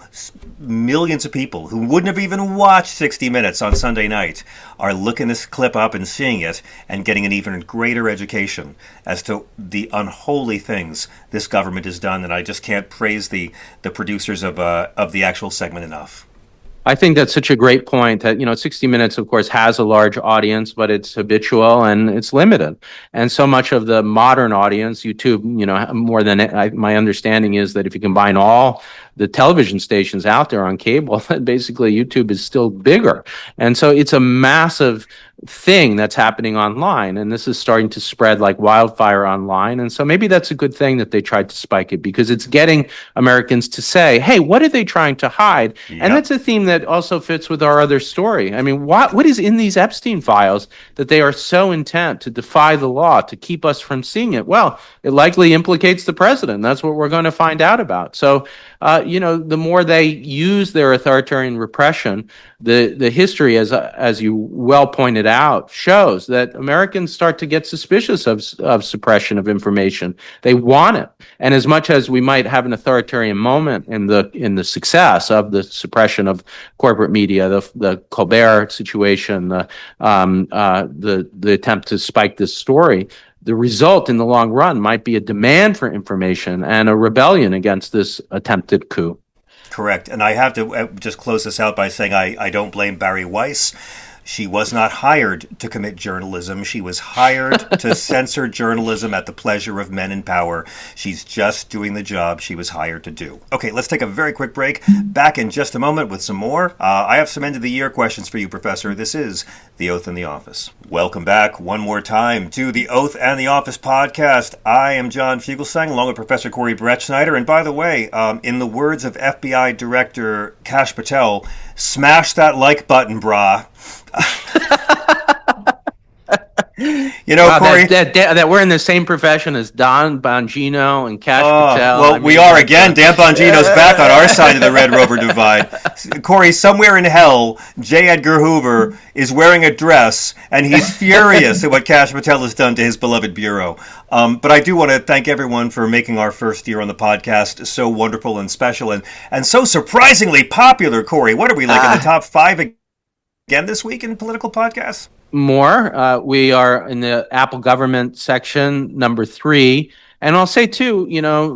millions of people who wouldn't have even watched 60 Minutes on Sunday night are looking this clip up and seeing it and getting an even greater education as to the unholy things this government has done. And I just can't praise the producers of the actual segment enough. I think that's such a great point that, 60 Minutes, of course, has a large audience, but it's habitual and it's limited. And so much of the modern audience, YouTube, more than my understanding is that if you combine all the television stations out there on cable, basically YouTube is still bigger. And so it's a massive thing that's happening online, and this is starting to spread like wildfire online. And so maybe that's a good thing that they tried to spike it, because it's getting Americans to say, hey, what are they trying to hide? Yep. And that's a theme that also fits with our other story. I mean, what is in these Epstein files that they are so intent to defy the law, to keep us from seeing it? Well, it likely implicates the president. That's what we're going to find out about. So, the more they use their authoritarian repression, the history, as you well pointed out, shows that Americans start to get suspicious of suppression of information. They want it, and as much as we might have an authoritarian moment in the success of the suppression of corporate media, the Colbert situation, the attempt to spike this story, the result in the long run might be a demand for information and a rebellion against this attempted coup. Correct. And I have to just close this out by saying I don't blame Barry Weiss. She was not hired to commit journalism. She was hired to censor journalism at the pleasure of men in power. She's just doing the job she was hired to do. Okay, let's take a very quick break. Back in just a moment with some more. I have some end of the year questions for you, Professor. This is The Oath and the Office. Welcome back one more time to The Oath and the Office podcast. I am John Fugelsang, along with Professor Corey Brettschneider. And by the way, in the words of FBI Director Kash Patel, smash that like button, brah. Wow, Corey. that we're in the same profession as Don Bongino and Cash Patel. Well, we are again. Dan Bongino's back on our side of the Red Rover divide. Corey, somewhere in hell, J. Edgar Hoover is wearing a dress, and he's furious at what Cash Patel has done to his beloved bureau. But I do want to thank everyone for making our first year on the podcast so wonderful and special and so surprisingly popular, Corey. What are we, like in the top 5 again this week in political podcasts? More. We are in the Apple government section, number 3. And I'll say, too,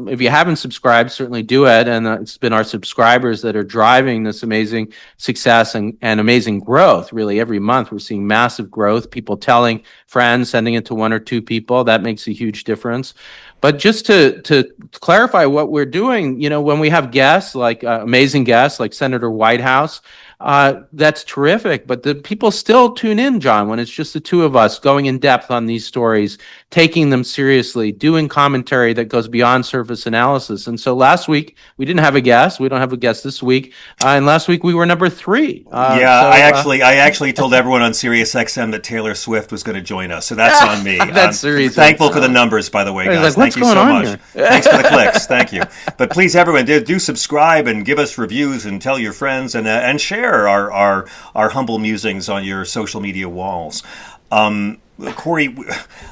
if you haven't subscribed, certainly do it. And it's been our subscribers that are driving this amazing success and amazing growth. Really, every month we're seeing massive growth, people telling friends, sending it to 1 or 2 people. That makes a huge difference. But just to clarify what we're doing, when we have guests, like amazing guests like Senator Whitehouse, that's terrific. But the people still tune in, John, when it's just the 2 of us going in depth on these stories, taking them seriously, doing commentary that goes beyond surface analysis. And so last week we didn't have a guest. We don't have a guest this week. And last week we were number 3. I actually told everyone on SiriusXM that Taylor Swift was going to join us. So that's on me. That's the reason. Thankful for the numbers, by the way, guys. Thank you so much. Thanks for the clicks. Thank you. But please, everyone, do subscribe and give us reviews and tell your friends and share our humble musings on your social media walls. Corey,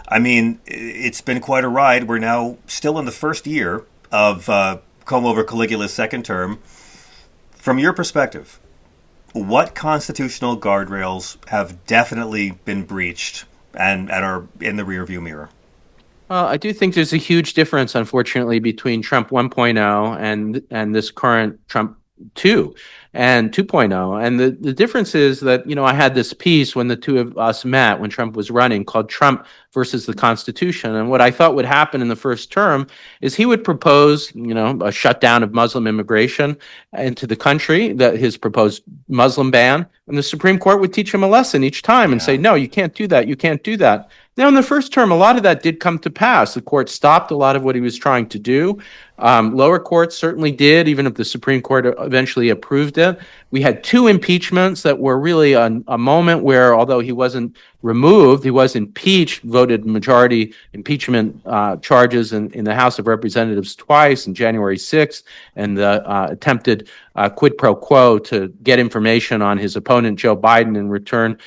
I mean, it's been quite a ride. We're now still in the first year of Comb Over Caligula's second term. From your perspective, what constitutional guardrails have definitely been breached and are in the rearview mirror? Well, I do think there's a huge difference, unfortunately, between Trump 1.0 and this current Trump 2 and 2.0. And the difference is that, I had this piece when the 2 of us met when Trump was running called Trump versus the Constitution. And what I thought would happen in the first term is he would propose, a shutdown of Muslim immigration into the country, his proposed Muslim ban, and the Supreme Court would teach him a lesson each time and say, no, you can't do that. You can't do that. Now, in the first term, a lot of that did come to pass. The court stopped a lot of what he was trying to do. Lower courts certainly did, even if the Supreme Court eventually approved it. We had 2 impeachments that were really a moment where, although he wasn't removed, he was impeached, voted majority impeachment charges in the House of Representatives twice, on January 6th, and the attempted quid pro quo to get information on his opponent, Joe Biden, in return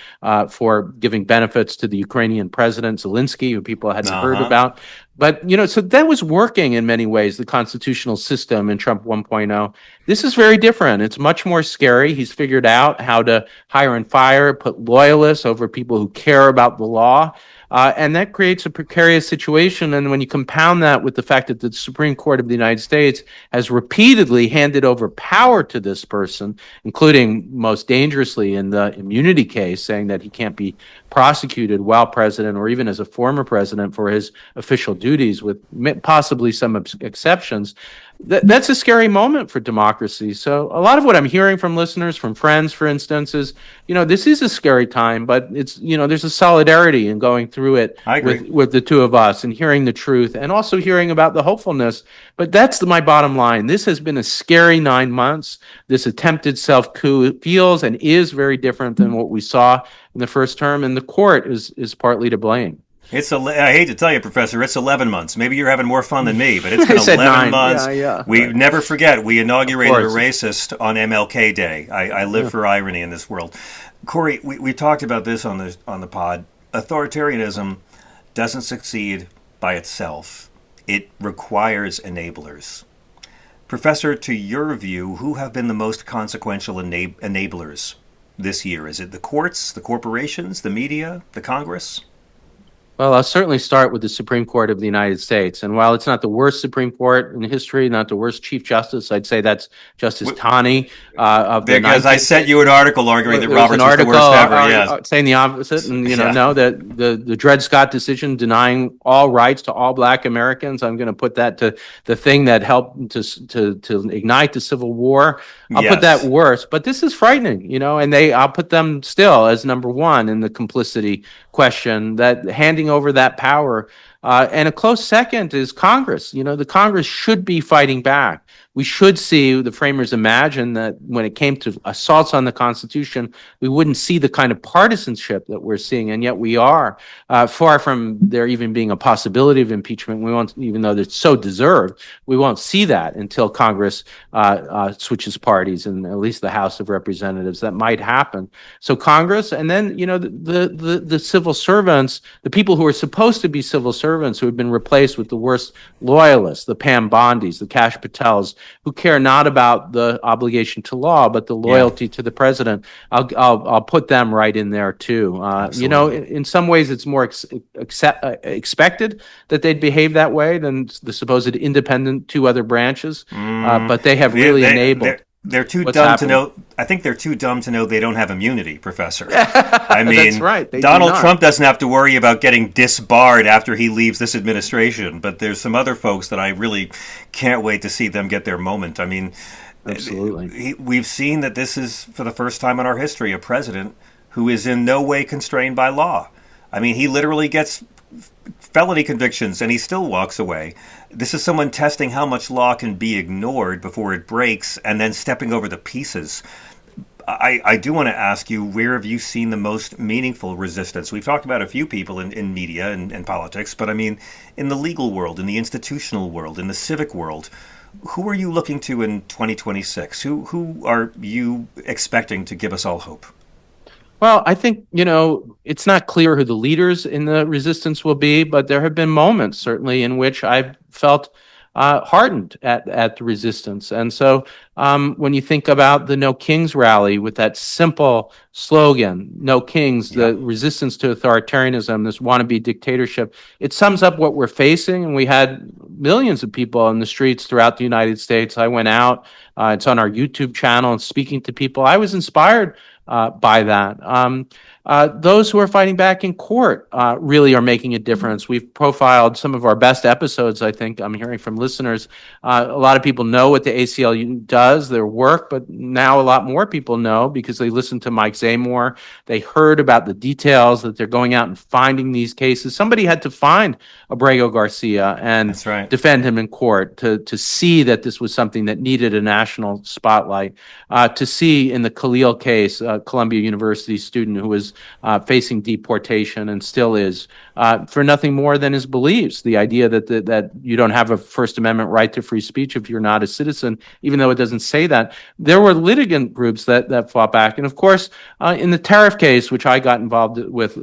for giving benefits to the Ukrainian president, Zelensky, who people hadn't heard about. But, so that was working in many ways, the constitutional system in Trump 1.0. This is very different. It's much more scary. He's figured out how to hire and fire, put loyalists over people who care about the law. And that creates a precarious situation. And when you compound that with the fact that the Supreme Court of the United States has repeatedly handed over power to this person, including most dangerously in the immunity case, saying that he can't be prosecuted while president or even as a former president for his official duties, with possibly some exceptions, that's a scary moment for democracy. So a lot of what I'm hearing from listeners, from friends, for instance, is, this is a scary time, but it's, there's a solidarity in going through it with the 2 of us and hearing the truth and also hearing about the hopefulness. But that's my bottom line. This has been a scary 9 months. This attempted self-coup feels and is very different than what we saw in the first term, and the court is partly to blame. I hate to tell you, Professor, it's 11 months. Maybe you're having more fun than me, but it's been 11 months. We never forget, we inaugurated a racist on MLK Day. I live for irony in this world. Corey, we talked about this on the pod. Authoritarianism doesn't succeed by itself. It requires enablers. Professor, to your view, who have been the most consequential enablers this year? Is it the courts, the corporations, the media, the Congress? Well, I'll certainly start with the Supreme Court of the United States. And while it's not the worst Supreme Court in history, not the worst Chief Justice, I'd say that's Justice Taney of the Because I sent you an article arguing that Roberts was the worst ever, yes. Saying the opposite, and no, that the Dred Scott decision denying all rights to all Black Americans, I'm going to put that to the thing that helped to ignite the Civil War. I'll put that worse, but this is frightening, and I'll put them still as number 1 in the complicity question, that handing over that power. And a close second is Congress. The Congress should be fighting back. we should see the framers imagine that when it came to assaults on the Constitution, we wouldn't see the kind of partisanship that we're seeing, and yet we are. Far from there even being a possibility of impeachment, we won't, even though it's so deserved, we won't see that until Congress switches parties, and at least the House of Representatives. That might happen. So Congress, and then the civil servants, the people who are supposed to be civil servants, who have been replaced with the worst loyalists, the Pam Bondis, the Kash Patels, who care not about the obligation to law but the loyalty to the president. I'll put them right in there too. In some ways, it's more expected that they'd behave that way than the supposed independent two other branches, but they have really enabled. They're too dumb to know. I think they're too dumb to know they don't have immunity, Professor. I mean, that's right. Donald Trump doesn't have to worry about getting disbarred after he leaves this administration, but there's some other folks that I really can't wait to see them get their moment. I mean, absolutely. We've seen that this is, for the first time in our history, a president who is in no way constrained by law. I mean, he literally gets felony convictions and he still walks away. This is someone testing how much law can be ignored before it breaks and then stepping over the pieces. I do want to ask you, where have you seen the most meaningful resistance? We've talked about a few people in media and politics, but I mean, in the legal world, in the institutional world, in the civic world, who are you looking to in 2026? Who are you expecting to give us all hope? Well, I think, it's not clear who the leaders in the resistance will be, but there have been moments, certainly, in which I've felt hardened at the resistance. And so when you think about the No Kings rally with that simple slogan, No Kings, the resistance to authoritarianism, this wannabe dictatorship, it sums up what we're facing. And we had millions of people on the streets throughout the United States. I went out, it's on our YouTube channel, and speaking to people. I was inspired by that. Those who are fighting back in court really are making a difference. We've profiled some of our best episodes, I think. I'm hearing from listeners. A lot of people know what the ACLU does, their work, but now a lot more people know because they listened to Mike Zamore. They heard about the details, that they're going out and finding these cases. Somebody had to find Abrego Garcia and defend him in court to see that this was something that needed a national spotlight, to see in the Khalil case, Columbia University student who was facing deportation and still is, for nothing more than his beliefs. The idea that you don't have a First Amendment right to free speech if you're not a citizen, even though it doesn't say that. There were litigant groups that fought back. And of course, in the tariff case, which I got involved with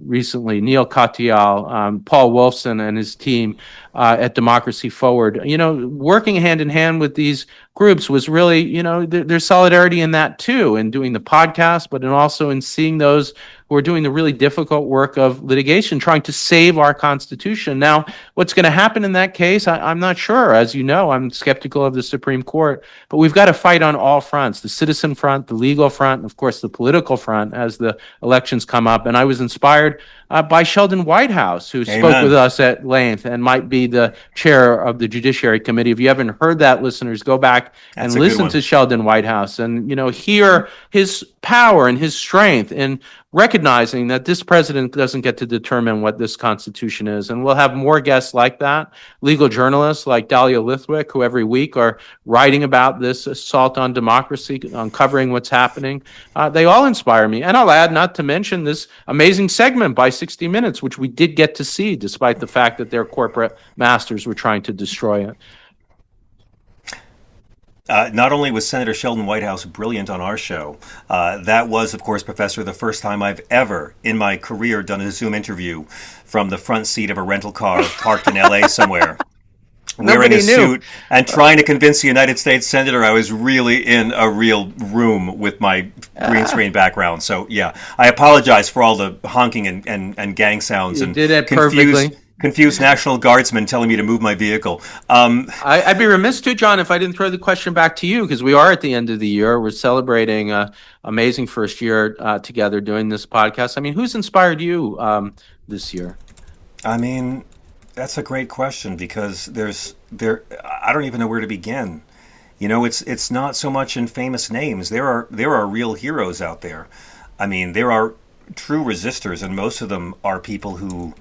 recently, Neil Katyal, Paul Wolfson and his team at Democracy Forward, working hand in hand with these groups was really, there's solidarity in that too, in doing the podcast, but also in seeing those who are doing the really difficult work of litigation, trying to save our Constitution. Now, what's going to happen in that case, I'm not sure. As you know, I'm skeptical of the Supreme Court, but we've got to fight on all fronts, the citizen front, the legal front, and of course, the political front as the elections come up. And I was inspired by Sheldon Whitehouse, who spoke with us at length and might be the chair of the Judiciary Committee. If you haven't heard that, listeners, go back and listen to Sheldon Whitehouse and, hear his power and his strength in recognizing that this president doesn't get to determine what this Constitution is. And we'll have more guests like that, legal journalists like Dahlia Lithwick, who every week are writing about this assault on democracy, uncovering what's happening. They all inspire me. And I'll add, not to mention this amazing segment by 60 Minutes, which we did get to see, despite the fact that their corporate masters were trying to destroy it. Not only was Senator Sheldon Whitehouse brilliant on our show, that was, of course, Professor, the first time I've ever in my career done a Zoom interview from the front seat of a rental car parked in L.A. somewhere, wearing a suit and trying to convince the United States Senator I was really in a real room with my green screen background. So, yeah, I apologize for all the honking and gang sounds. You did it perfectly. Confused National Guardsmen telling me to move my vehicle. I'd be remiss too, John, if I didn't throw the question back to you, because we are at the end of the year. We're celebrating amazing first year together doing this podcast. I mean, who's inspired you this year? I mean, that's a great question, because I don't even know where to begin. It's not so much in famous names. There are real heroes out there. I mean, there are true resistors, and most of them are people who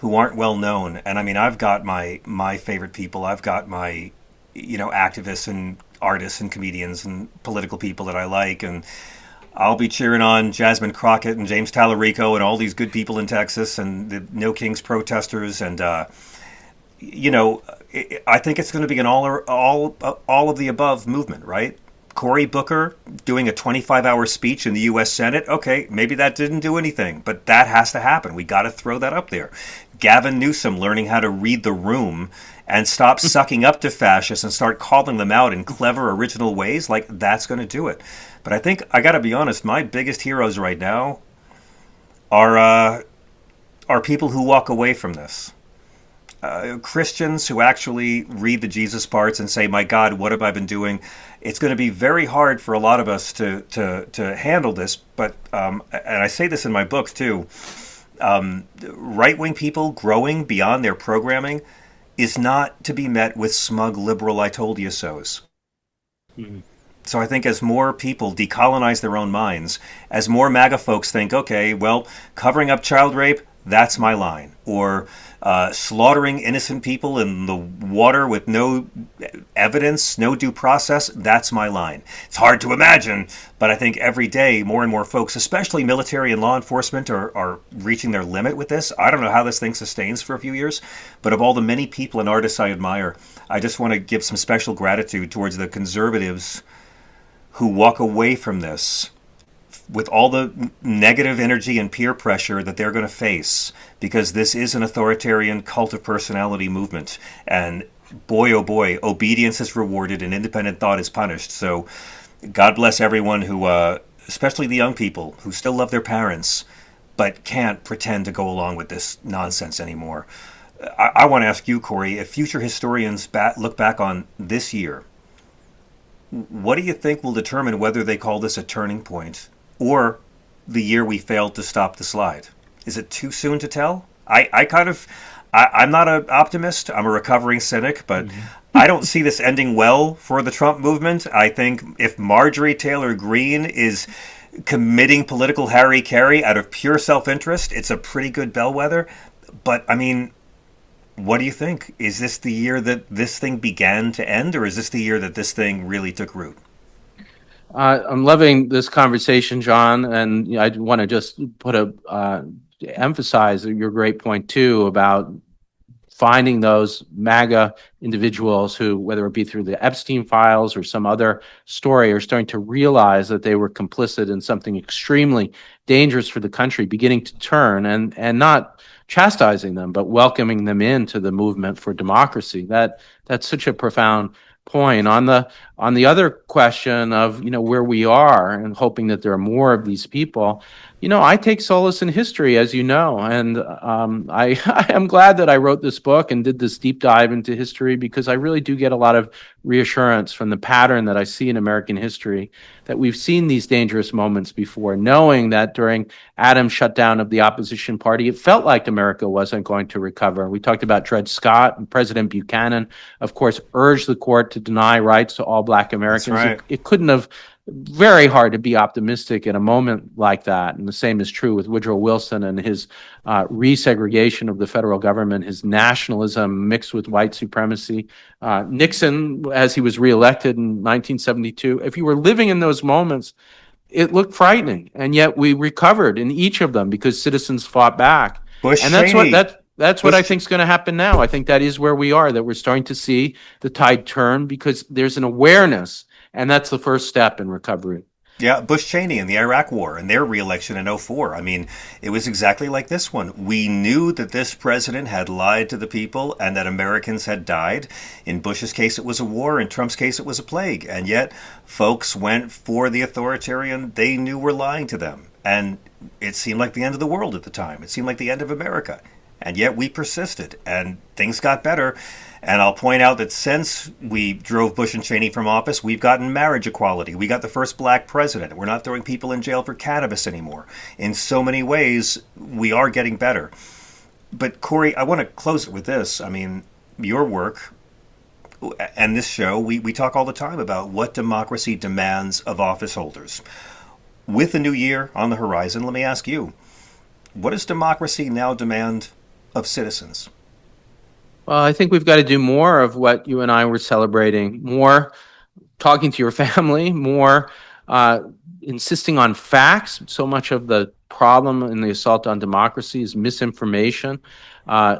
aren't well known. And I mean, I've got my favorite people. I've got my activists and artists and comedians and political people that I like, and I'll be cheering on Jasmine Crockett and James Tallarico and all these good people in Texas and the No Kings protesters, and I think it's going to be an all of the above movement, right? Cory Booker doing a 25-hour speech in the U.S. Senate. Okay, maybe that didn't do anything, but that has to happen. We got to throw that up there. Gavin Newsom learning how to read the room and stop sucking up to fascists and start calling them out in clever, original ways, like that's going to do it. But I think I got to be honest. My biggest heroes right now are people who walk away from this. Christians who actually read the Jesus parts and say, "My God, what have I been doing?" It's going to be very hard for a lot of us to handle this. But and I say this in my books too. Right-wing people growing beyond their programming is not to be met with smug liberal "I told you so's." Mm-hmm. So I think as more people decolonize their own minds, as more MAGA folks think, okay, well, covering up child rape, that's my line. Or slaughtering innocent people in the water with no evidence, no due process, that's my line. It's hard to imagine, but I think every day more and more folks, especially military and law enforcement, are reaching their limit with this. I don't know how this thing sustains for a few years, but of all the many people and artists I admire, I just want to give some special gratitude towards the conservatives who walk away from this with all the negative energy and peer pressure that they're going to face, because this is an authoritarian cult of personality movement. And boy, oh boy, obedience is rewarded and independent thought is punished. So God bless everyone who, especially the young people who still love their parents, but can't pretend to go along with this nonsense anymore. I want to ask you, Corey, if future historians look back on this year, what do you think will determine whether they call this a turning point or the year we failed to stop the slide? Is it too soon to tell? I'm not an optimist. I'm a recovering cynic, but I don't see this ending well for the Trump movement. I think if Marjorie Taylor Greene is committing political hara-kiri out of pure self-interest, it's a pretty good bellwether. But, I mean, what do you think? Is this the year that this thing began to end, or is this the year that this thing really took root? I'm loving this conversation, John, and I want to just emphasize your great point too about finding those MAGA individuals who, whether it be through the Epstein files or some other story, are starting to realize that they were complicit in something extremely dangerous for the country, beginning to turn and not chastising them, but welcoming them into the movement for democracy. That's such a profound point. On the other question of where we are and hoping that there are more of these people, I take solace in history, as you know, and I am glad that I wrote this book and did this deep dive into history, because I really do get a lot of reassurance from the pattern that I see in American history, that we've seen these dangerous moments before, knowing that during Adams' shutdown of the opposition party, it felt like America wasn't going to recover. We talked about Dred Scott, and President Buchanan, of course, urged the court to deny rights to all Black Americans. That's right. It couldn't have. Very hard to be optimistic in a moment like that. And the same is true with Woodrow Wilson and his resegregation of the federal government, his nationalism mixed with white supremacy. Nixon, as he was reelected in 1972, if you were living in those moments, it looked frightening. And yet we recovered in each of them because citizens fought back. Bush and that's what I think is going to happen now. I think that is where we are, that we're starting to see the tide turn because there's an awareness. And that's the first step in recovery. Yeah, Bush Cheney and the Iraq War and their re-election in 2004. I mean, it was exactly like this one. We knew that this president had lied to the people and that Americans had died. In Bush's case, it was a war. In Trump's case, it was a plague. And yet, folks went for the authoritarian they knew were lying to them. And it seemed like the end of the world at the time. It seemed like the end of America. And yet we persisted, and things got better. And I'll point out that since we drove Bush and Cheney from office, we've gotten marriage equality. We got the first Black president. We're not throwing people in jail for cannabis anymore. In so many ways, we are getting better. But Corey, I want to close it with this. I mean, your work and this show, we talk all the time about what democracy demands of office holders. With the new year on the horizon, let me ask you, what does democracy now demand of citizens? Well, I think we've got to do more of what you and I were celebrating, more talking to your family, more uh, insisting on facts. So much of the problem in the assault on democracy is misinformation,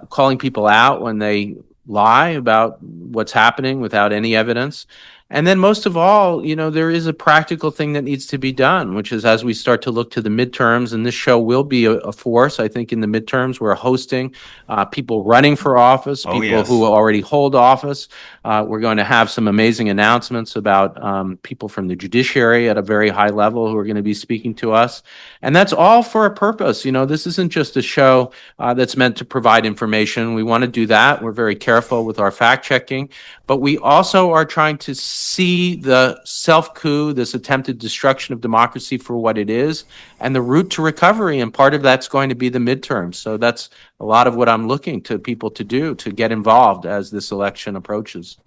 calling people out when they lie about what's happening without any evidence. And then, most of all, there is a practical thing that needs to be done, which is as we start to look to the midterms, and this show will be a force, I think, in the midterms. We're hosting people running for office, Oh, people yes. who already hold office. We're going to have some amazing announcements about people from the judiciary at a very high level who are going to be speaking to us. And that's all for a purpose. This isn't just a show that's meant to provide information. We want to do that. We're very careful with our fact checking, but we also are trying to see the self coup, this attempted destruction of democracy, for what it is, and the route to recovery. And part of that's going to be the midterms. So that's a lot of what I'm looking to people to do, to get involved as this election approaches.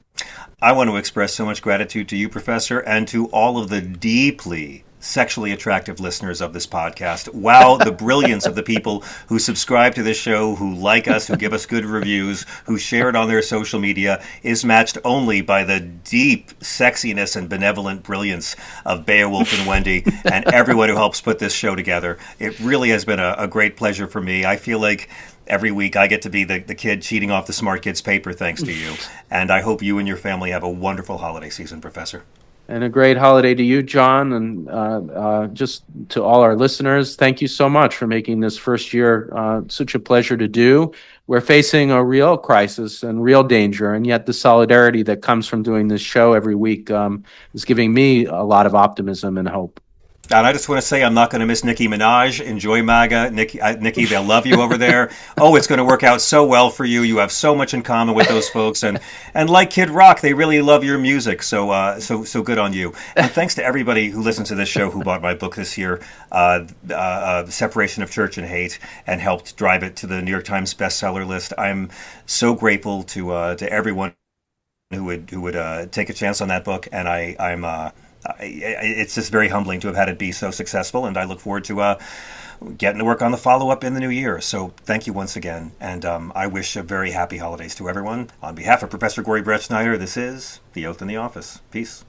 I want to express so much gratitude to you, Professor, and to all of the deeply sexually attractive listeners of this podcast. Wow, the brilliance of the people who subscribe to this show, who like us, who give us good reviews, who share it on their social media, is matched only by the deep sexiness and benevolent brilliance of Beowulf and Wendy and everyone who helps put this show together. It really has been a great pleasure for me. I feel like every week I get to be the kid cheating off the smart kid's paper thanks to you. And I hope you and your family have a wonderful holiday season, Professor. And a great holiday to you, John, and just to all our listeners. Thank you so much for making this first year such a pleasure to do. We're facing a real crisis and real danger, and yet the solidarity that comes from doing this show every week is giving me a lot of optimism and hope. And I just want to say I'm not going to miss Nicki Minaj. Enjoy MAGA. Nicki, they'll love you over there. Oh, it's going to work out so well for you. You have so much in common with those folks. And like Kid Rock, they really love your music. So good on you. And thanks to everybody who listens to this show who bought my book this year, Separation of Church and Hate, and helped drive it to the New York Times bestseller list. I'm so grateful to everyone who would take a chance on that book. And it's just very humbling to have had it be so successful, and I look forward to getting to work on the follow-up in the new year. So thank you once again, and I wish a very happy holidays to everyone. On behalf of Professor Corey Brettschneider, this is The Oath in the Office. Peace.